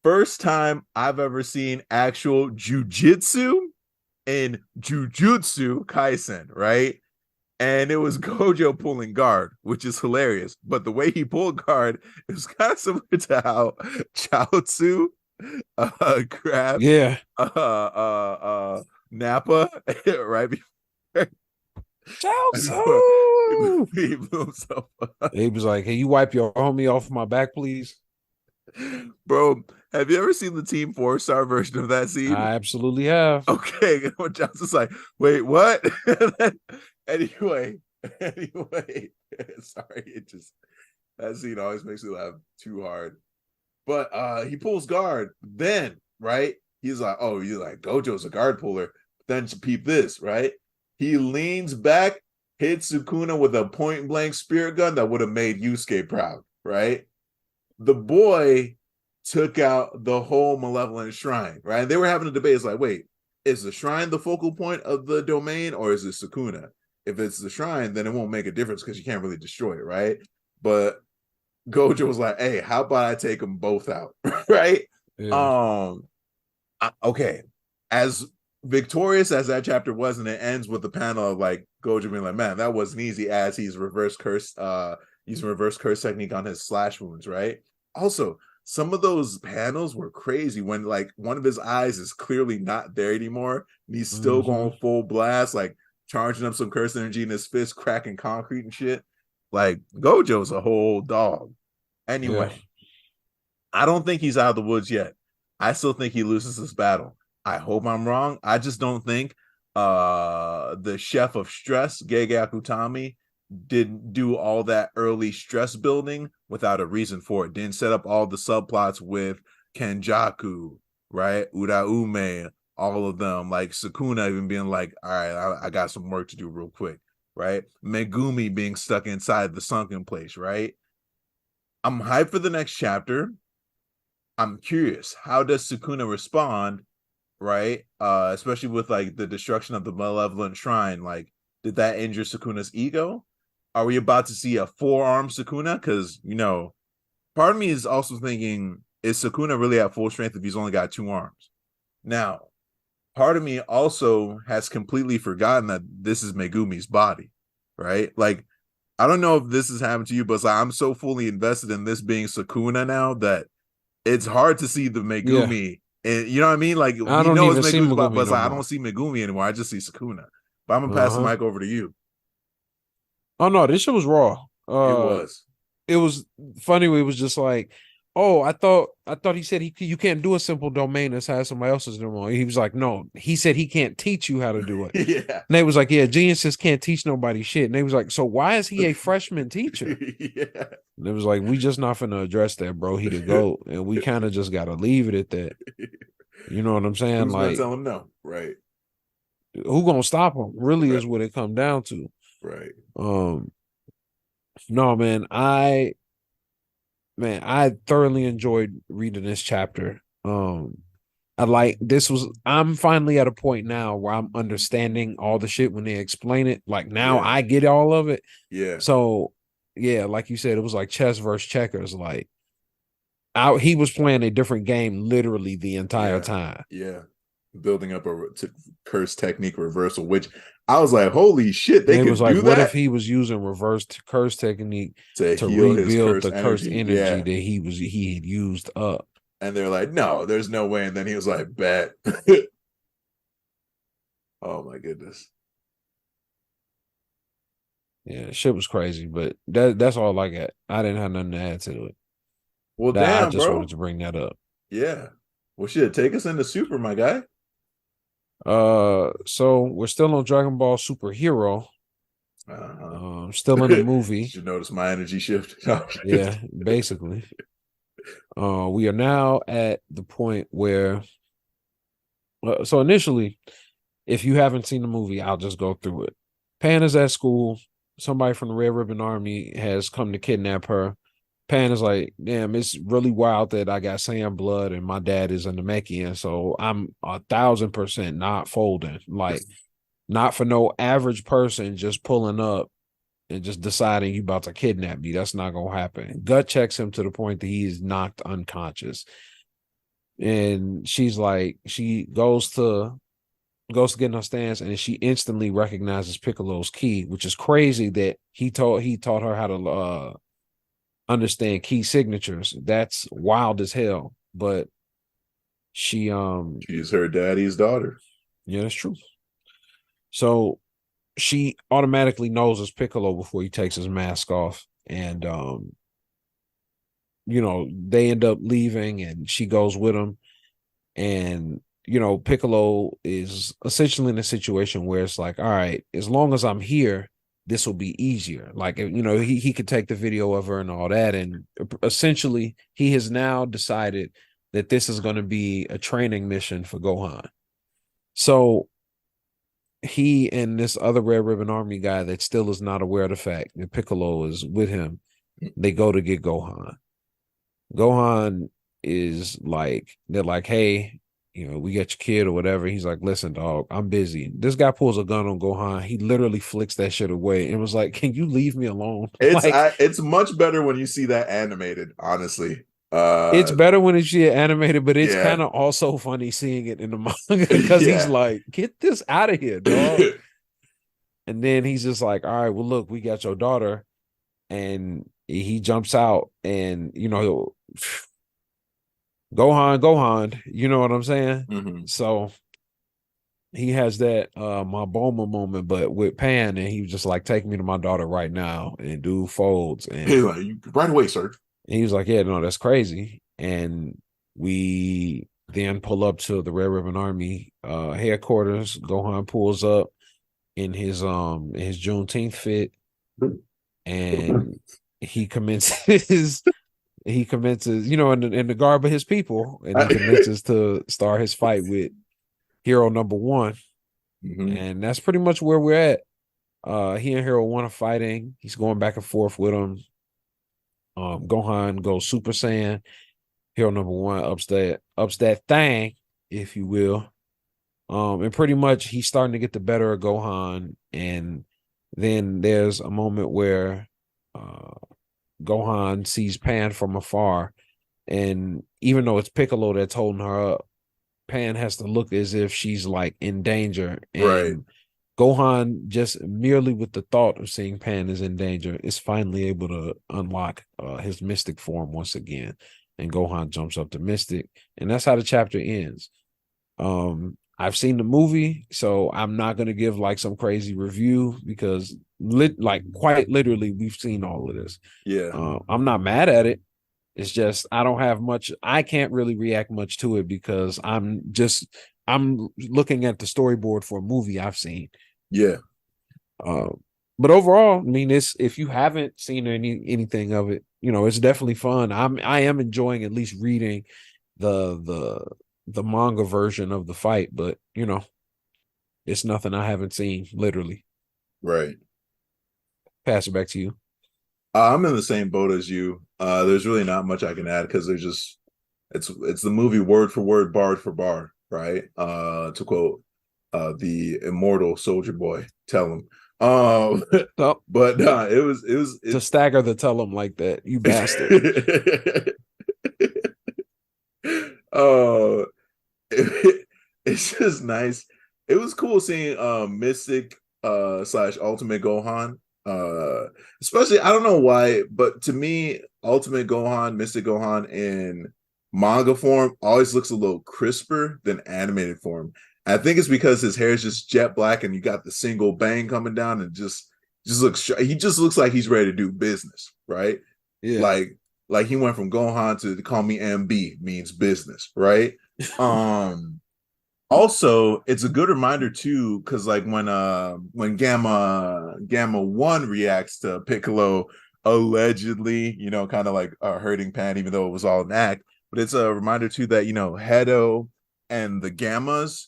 First time I've ever seen actual jujitsu in Jujutsu Kaisen, right? And it was Gojo pulling guard, which is hilarious. But the way he pulled guard is kind of similar to how Chaozu grabbed Nappa right before he blew himself up. He was like, hey, you wipe your homie off my back, please. Bro, have you ever seen the Team 4-star version of that scene? I absolutely have. Okay, when Johnson's like, wait, what? Anyway, sorry, that scene always makes me laugh too hard. But he pulls guard, then, right? He's like, oh, you're like, Gojo's a guard puller. Then to peep this, right? He leans back, hits Sukuna with a point-blank spirit gun that would have made Yusuke proud, right? The boy took out the whole malevolent shrine, right? They were having a debate. It's like, wait, is the shrine the focal point of the domain, or is it Sukuna? If it's the shrine, then it won't make a difference because you can't really destroy it, right? But Gojo was like, hey, how about I take them both out, right? Yeah. Okay. As victorious as that chapter was, and it ends with the panel of like Gojo being like, man, that wasn't easy, as he's reverse curse using reverse curse technique on his slash wounds, right? Also, some of those panels were crazy when like one of his eyes is clearly not there anymore, and he's still going full blast, like charging up some curse energy in his fist, cracking concrete and shit. Like, Gojo's a whole dog. Anyway, I don't think he's out of the woods yet. I still think he loses this battle. I hope I'm wrong. I just don't think the chef of stress, Gege Akutami, didn't do all that early stress building without a reason for it. Didn't set up all the subplots with Kenjaku, right? Uraume, all of them. Like Sukuna even being like, all right, I got some work to do real quick, right? Megumi being stuck inside the sunken place, right? I'm hyped for the next chapter. I'm curious, how does Sukuna respond, right? Especially with like the destruction of the malevolent shrine. Like, did that injure Sukuna's ego? Are we about to see a 4-arm Sukuna? Because, part of me is also thinking, is Sukuna really at full strength if he's only got 2 arms? Now, part of me also has completely forgotten that this is Megumi's body, right? Like, I don't know if this has happened to you, but it's like, I'm so fully invested in this being Sukuna now that it's hard to see the Megumi. Yeah. And you know what I mean? Like, we know it's Megumi's body, but it's like, I don't see Megumi anymore. I just see Sukuna. But I'm going to pass the mic over to you. Oh, no, this shit was raw. It was funny. It was just like, oh, I thought he said you can't do a simple domain that's has somebody else's domain. He was like, no, he said he can't teach you how to do it. Yeah. And they was like, yeah, geniuses can't teach nobody shit. And they was like, so why is he a freshman teacher? Yeah. And it was like, we just not finna address that, bro. He the GOAT. And we kind of just gotta leave it at that. You know what I'm saying? Who's like, gonna tell him no, right? who gonna stop him? Really is what it come down to. Right. No, man, I thoroughly enjoyed reading this chapter. I'm finally at a point now where I'm understanding all the shit when they explain it. Like now I get all of it. Yeah. So yeah, like you said, it was like chess versus checkers. Like he was playing a different game literally the entire time. Yeah. Building up a curse technique reversal, which I was like, holy shit, they could do that. What if he was using reverse curse technique to rebuild the cursed energy that he had used up? And they're like, no, there's no way. And then he was like, bet. Oh my goodness. Yeah, shit was crazy, but that's all I got. I didn't have nothing to add to it. Well, damn, I just wanted to bring that up. Yeah. Well, shit, take us into Super, my guy. So we're still on Dragon Ball Superhero. Still in the movie. You notice my energy shift. Yeah, basically. We are now at the point where. So initially, if you haven't seen the movie, I'll just go through it. Pan is at school. Somebody from the Red Ribbon Army has come to kidnap her. Pan is like, damn, it's really wild that I got Saiyan blood and my dad is a Namekian, so I'm 1,000% not folding. Like, not for no average person just pulling up and just deciding you about to kidnap me. That's not gonna happen. Gut checks him to the point that he is knocked unconscious. And she's like, she goes to get in her stance, and she instantly recognizes Piccolo's ki, which is crazy that he taught her how to understand key signatures. That's wild as hell. But she's her daddy's daughter. Yeah, that's true. So she automatically knows it's Piccolo before he takes his mask off. And they end up leaving and she goes with him. And Piccolo is essentially in a situation where it's like, all right, as long as I'm here, this will be easier. Like, he could take the video of her and all that. And essentially, he has now decided that this is going to be a training mission for Gohan. So he and this other Red Ribbon Army guy that still is not aware of the fact that Piccolo is with him, they go to get Gohan. Gohan is like, they're like, hey, we got your kid or whatever. He's like, listen, dog, I'm busy. This guy pulls a gun on Gohan. He literally flicks that shit away and was like, can you leave me alone? It's much better when you see that animated, honestly. It's better when it's animated, but it's kind of also funny seeing it in the manga because he's like, get this out of here, dog. And then he's just like, all right, well, look, we got your daughter. And he jumps out and, Gohan, you know what I'm saying? Mm-hmm. So he has that Maboma moment, but with Pan, and he was just like, take me to my daughter right now. And dude folds. And he's like, right away, sir. And he was like, yeah, no, that's crazy. And we then pull up to the Red Ribbon Army headquarters. Gohan pulls up in his Juneteenth fit, and he commences in the garb of his people, and he commences to start his fight with hero number one. Mm-hmm. And that's pretty much where we're at. He and Hero One are fighting. He's going back and forth with him. Gohan goes Super Saiyan. Hero number one ups that thing, if you will. And pretty much he's starting to get the better of Gohan. And then there's a moment where Gohan sees Pan from afar. And even though it's Piccolo that's holding her up, Pan has to look as if she's like in danger. And right. Gohan, just merely with the thought of seeing Pan is in danger, is finally able to unlock his mystic form once again. And Gohan jumps up to Mystic. And that's how the chapter ends. I've seen the movie, so I'm not going to give like some crazy review because quite literally we've seen all of this. Yeah. I'm not mad at it. It's just I don't have much. I can't really react much to it because I'm looking at the storyboard for a movie I've seen. Yeah. But overall, I mean, if you haven't seen anything of it, it's definitely fun. I am enjoying at least reading the manga version of the fight, but It's nothing I haven't seen, literally. Right. Pass it back to you. I'm in the same boat as you. There's really not much I can add because there's just it's the movie word for word, bar for bar, right? To quote the immortal Soldier Boy, tell him. But it was to stagger the tell him like that, you bastard. It's just nice. It was cool seeing Mystic slash Ultimate Gohan. Especially I don't know why, but to me, Ultimate Gohan, Mystic Gohan in manga form always looks a little crisper than animated form. I think it's because his hair is just jet black and you got the single bang coming down and just looks he just looks like he's ready to do business, right? Yeah. Like he went from Gohan to call me MB means business, right? Also, it's a good reminder too, because like when Gamma 1 reacts to Piccolo allegedly, kind of like hurting Pan, even though it was all an act. But it's a reminder too that Hedo and the Gammas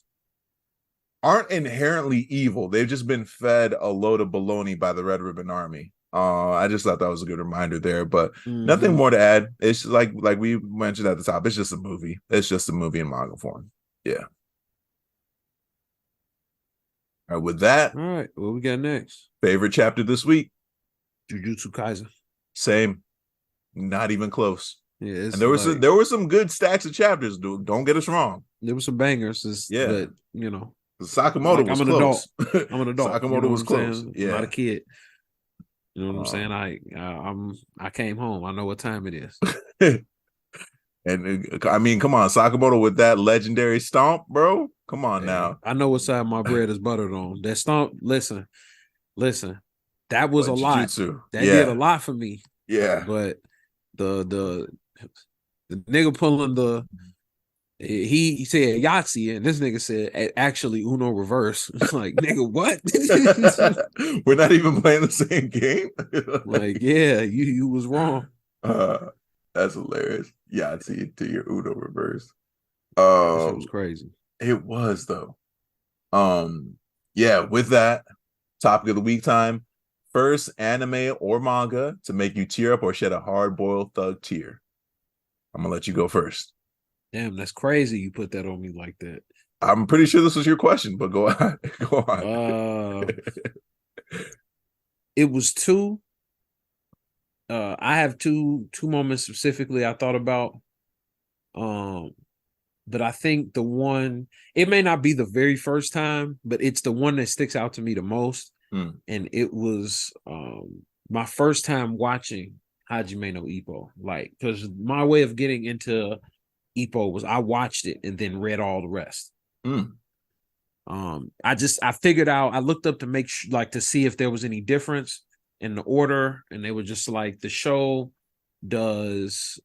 aren't inherently evil. They've just been fed a load of baloney by the Red Ribbon Army. I just thought that was a good reminder there, but nothing more to add. It's like we mentioned at the top. It's just a movie. It's just a movie in manga form. Yeah. All right, with that. All right, what we got next? Favorite chapter this week? Jujutsu Kaisen. Same. Not even close. Yeah, and there were some good stacks of chapters, dude. Don't get us wrong. There were some bangers. But Sakamoto was close. I'm an adult. Sakamoto was close. Yeah. I'm not a kid. You know what I'm saying? I came home. I know what time it is. And I mean, come on, Sakamoto with that legendary stomp, bro. Come on now. I know what side my bread is buttered on. That stomp, listen. That was a lot. That did a lot for me. Yeah. But the nigga pulling he said Yahtzee and this nigga said actually Uno reverse. It's like, nigga, what? We're not even playing the same game. Like, yeah, you was wrong. That's hilarious. Yahtzee to your Uno reverse. That shit was crazy. It was though. Yeah, with that, topic of the week time. First anime or manga to make you tear up or shed a hard-boiled thug tear. I'm gonna let you go first. Damn, that's crazy you put that on me like that. I'm pretty sure this was your question, but go on. Go on. It was two. I have two moments specifically I thought about. But I think the one, it may not be the very first time, but it's the one that sticks out to me the most. And it was my first time watching Hajime no Ippo. Like, because my way of getting into Ippo was I watched it and then read all the rest. I figured out, I looked up to make to see if there was any difference in the order, and they were just like, the show does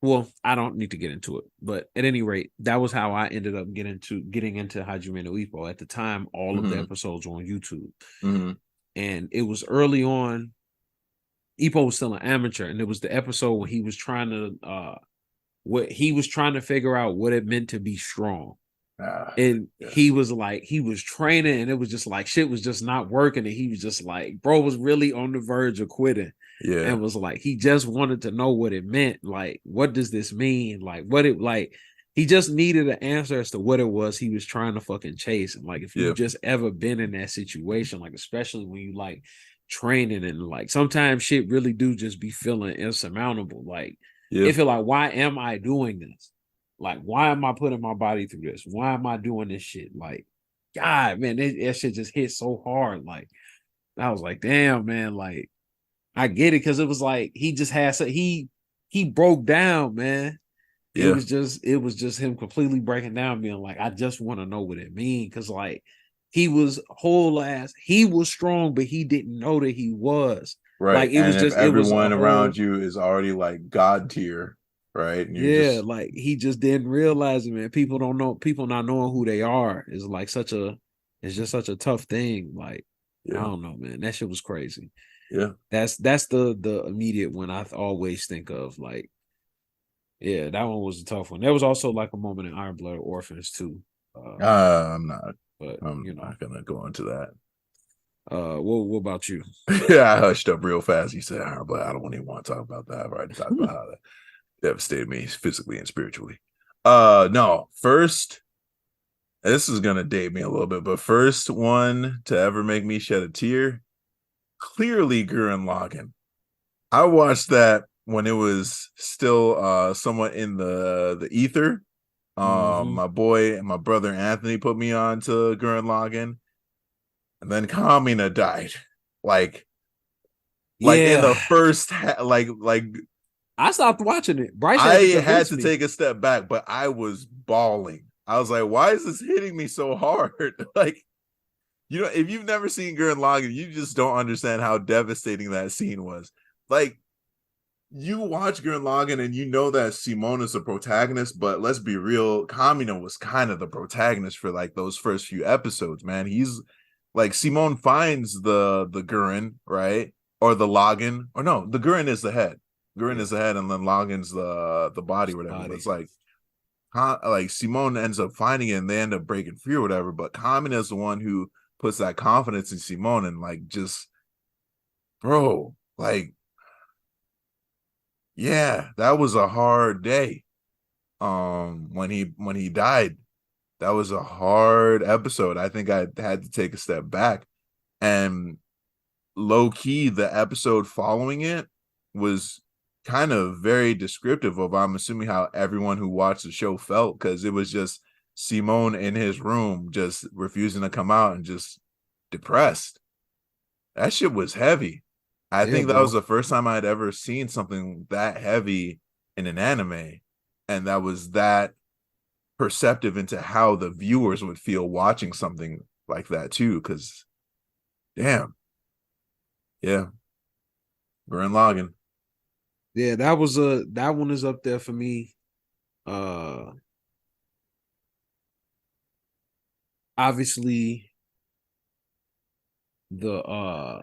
well, I don't need to get into it, but at any rate, that was how I ended up getting into Hajime no Ippo. At the time, all of the episodes were on YouTube, and it was early on. Ippo was still an amateur, and it was the episode where he was trying to figure out what it meant to be strong. And he was training, and it was just like shit was just not working, and he was just like, bro was really on the verge of quitting. Yeah. And was like, he just wanted to know what it meant. Like, what does this mean? Like, he just needed an answer as to what it was he was trying to fucking chase. And like, if you've just ever been in that situation, like, especially when you like training and like sometimes shit really do just be feeling insurmountable. Like, you feel like, why am I doing this? Like, why am I putting my body through this? Why am I doing this shit? Like, God, man, that shit just hit so hard. Like, I was like, damn, man, like, I get it, because it was like he just had he broke down, man. It was just him completely breaking down, being like, I just want to know what it means, because like he was he was strong, but he didn't know that he was. Right. Like, it was just everyone around you is already like God tier, right? And like he just didn't realize it, man. People don't know, people not knowing who they are is like it's just such a tough thing. Like, I don't know, man. That shit was crazy. Yeah, that's the immediate one I always think of. Like, that one was a tough one. There was also like a moment in Iron Blood Orphans too. I'm not But I'm not gonna go into that. What about you? Yeah, I hushed up real fast. You said, but I don't even want to talk about that. I've already talked about how that devastated me physically and spiritually. No, first, this is gonna date me a little bit, but first one to ever make me shed a tear, clearly Gurren Lagann. I watched that when it was still somewhat in the ether. My boy and my brother Anthony put me on to Gurren Lagann, and then Kamina died. Like in the first like I stopped watching it. Bryce had to take a step back, but I was bawling. I was like, why is this hitting me so hard? Like, you know, if you've never seen Gurren Lagann, you just don't understand how devastating that scene was. Like, you watch Gurren Lagann and you know that Simone is the protagonist, but let's be real, Kamina was kind of the protagonist for like those first few episodes, man. He's like, Simone finds the Gurren, right? Or the Lagann, or no, the Gurren is the head. Gurren is the head, and then Lagan's the body, or whatever. But it's like Simone ends up finding it, and they end up breaking free or whatever. But Kamina is the one who puts that confidence in Simone, and like, just, bro, like, yeah, that was a hard day. When he died, that was a hard episode. I think I had to take a step back, and low key, the episode following it was kind of very descriptive of, I'm assuming, how everyone who watched the show felt, because it was just Simone in his room just refusing to come out and just depressed. That shit was heavy. I think that was the first time I'd ever seen something that heavy in an anime, and that was that perceptive into how the viewers would feel watching something like that too, because damn. Yeah. Gurren Lagann. Yeah, that one is up there for me. Obviously the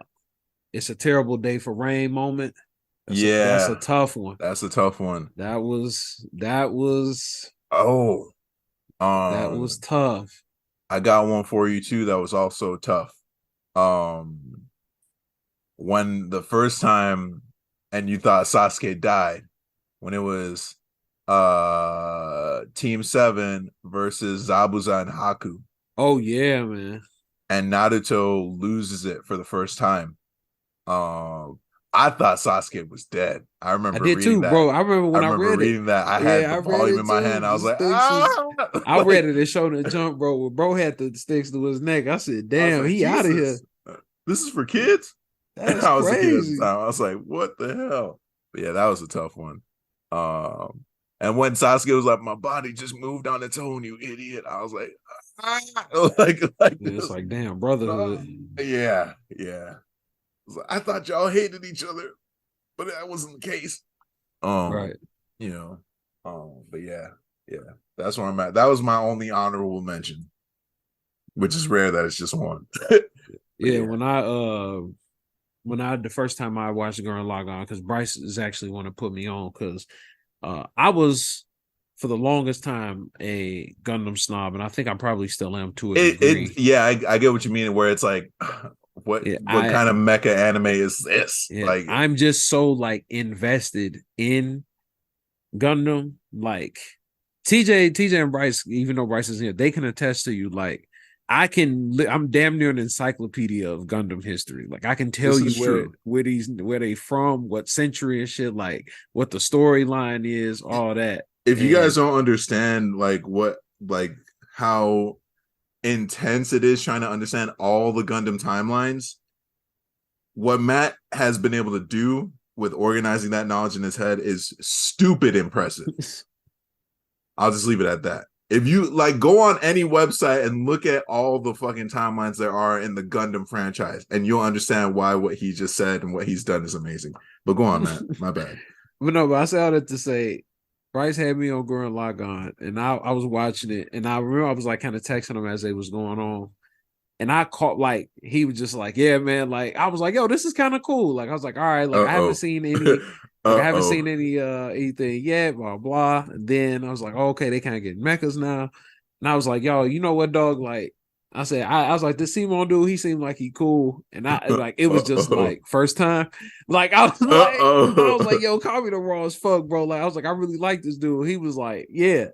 it's a terrible day for rain moment. That's a tough one. That's a tough one. That was that was tough. I got one for you too that was also tough. When the first time, and you thought Sasuke died, when it was Team 7 versus Zabuza and Haku. Oh yeah, man. And Naruto loses it for the first time. I thought Sasuke was dead. I remember reading too, that. Bro. I remember when I read reading that. I had the volume in my hand. I was like, I read it and showed the jump, bro. Bro had the sticks to his neck. I said, damn, he out of here. This is for kids? That's I was crazy. A kid at the time. I was like, what the hell? But yeah, that was a tough one. And when Sasuke was like, my body just moved on its own, you idiot. I was like, it's like, damn, brotherhood. Yeah. I thought y'all hated each other, but that wasn't the case. Right. You know, but yeah, that's where I'm at. That was my only honorable mention, which is rare that it's just one. yeah, when I the first time I watched Gurren Lagann, because Bryce is actually one to put me on, because I was for the longest time a Gundam snob, and I think I probably still am to a degree. I get what you mean, where it's like, what kind of mecha anime is this? Yeah, like, I'm just so like invested in Gundam. Like TJ and Bryce, even though Bryce is here, they can attest to you. Like, I'm damn near an encyclopedia of Gundam history. Like, I can tell you where they from, what century and shit, like what the storyline is, all that. If you guys don't understand how intense it is trying to understand all the Gundam timelines, what Matt has been able to do with organizing that knowledge in his head is stupid impressive. I'll just leave it at that. If you go on any website and look at all the fucking timelines there are in the Gundam franchise, and you'll understand why what he just said and what he's done is amazing. But go on, Matt. My bad. But I said all that to say, Bryce had me on Gurren Lagann, and I was watching it, and I remember I was like kind of texting him as it was going on, and I caught he was just like, yeah, man, I was like, yo, this is kind of cool. Like, I was like, all right, I haven't seen any. I haven't seen anything yet, blah blah. And then I was like, oh, okay, they kind of getting mechas now. And I was like, yo, you know what, dog? Like, I said, I was like, this Simon dude, he seemed like he cool. And I like it was just like first time. Like I was like, I was like, yo, call me the raw as fuck, bro. Like I was like, I really like this dude. He was like, yeah.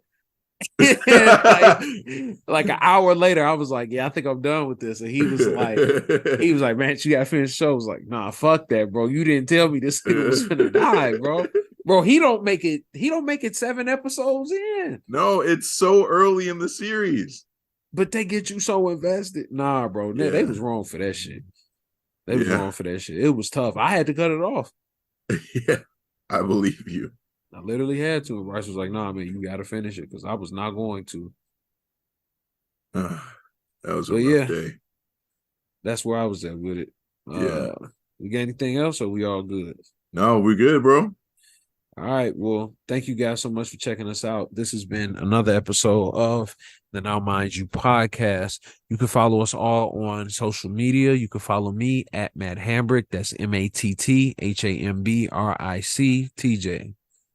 like an hour later, I was like, yeah, I think I'm done with this. And he was like, man, you gotta finish the show. I was like, nah, fuck that, bro. You didn't tell me this nigga was finna die, bro. Bro, he don't make it 7 episodes in. No, it's so early in the series. But they get you so invested. Nah, bro. Yeah. They was wrong for that shit. They was wrong for that shit. It was tough. I had to cut it off. Yeah, I believe you. I literally had to. And Bryce was like, nah, man, you got to finish it because I was not going to. That was a rough day. That's where I was at with it. We got anything else or we all good? No, we're good, bro. All right. Well, thank you guys so much for checking us out. This has been another episode of the Now Mind You podcast. You can follow us all on social media. You can follow me at Matt Hambrick. That's MATTHAMBRIC TJ.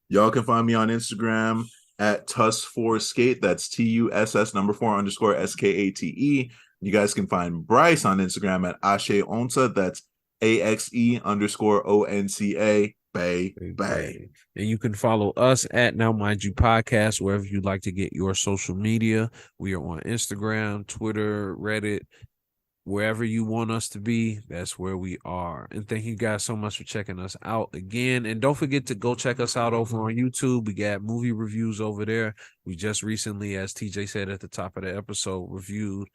Y'all can find me on Instagram at Tuss4Skate. That's TUSS4_SKATE. You guys can find Bryce on Instagram at Ashe Onsa. That's AXE_ONCA. Bay. And you can follow us at Now Mind You Podcast wherever you'd like to get your social media. We are on Instagram, Twitter, Reddit, wherever you want us to be. That's where we are. And thank you guys so much for checking us out again. And don't forget to go check us out over on YouTube. We got movie reviews over there. We just recently, as TJ said at the top of the episode, reviewed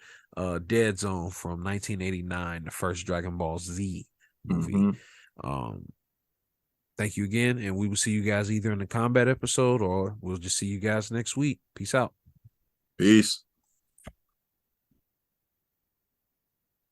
Dead Zone from 1989, the first Dragon Ball Z movie. Thank you again, and we will see you guys either in the combat episode or we'll just see you guys next week. Peace out. Peace.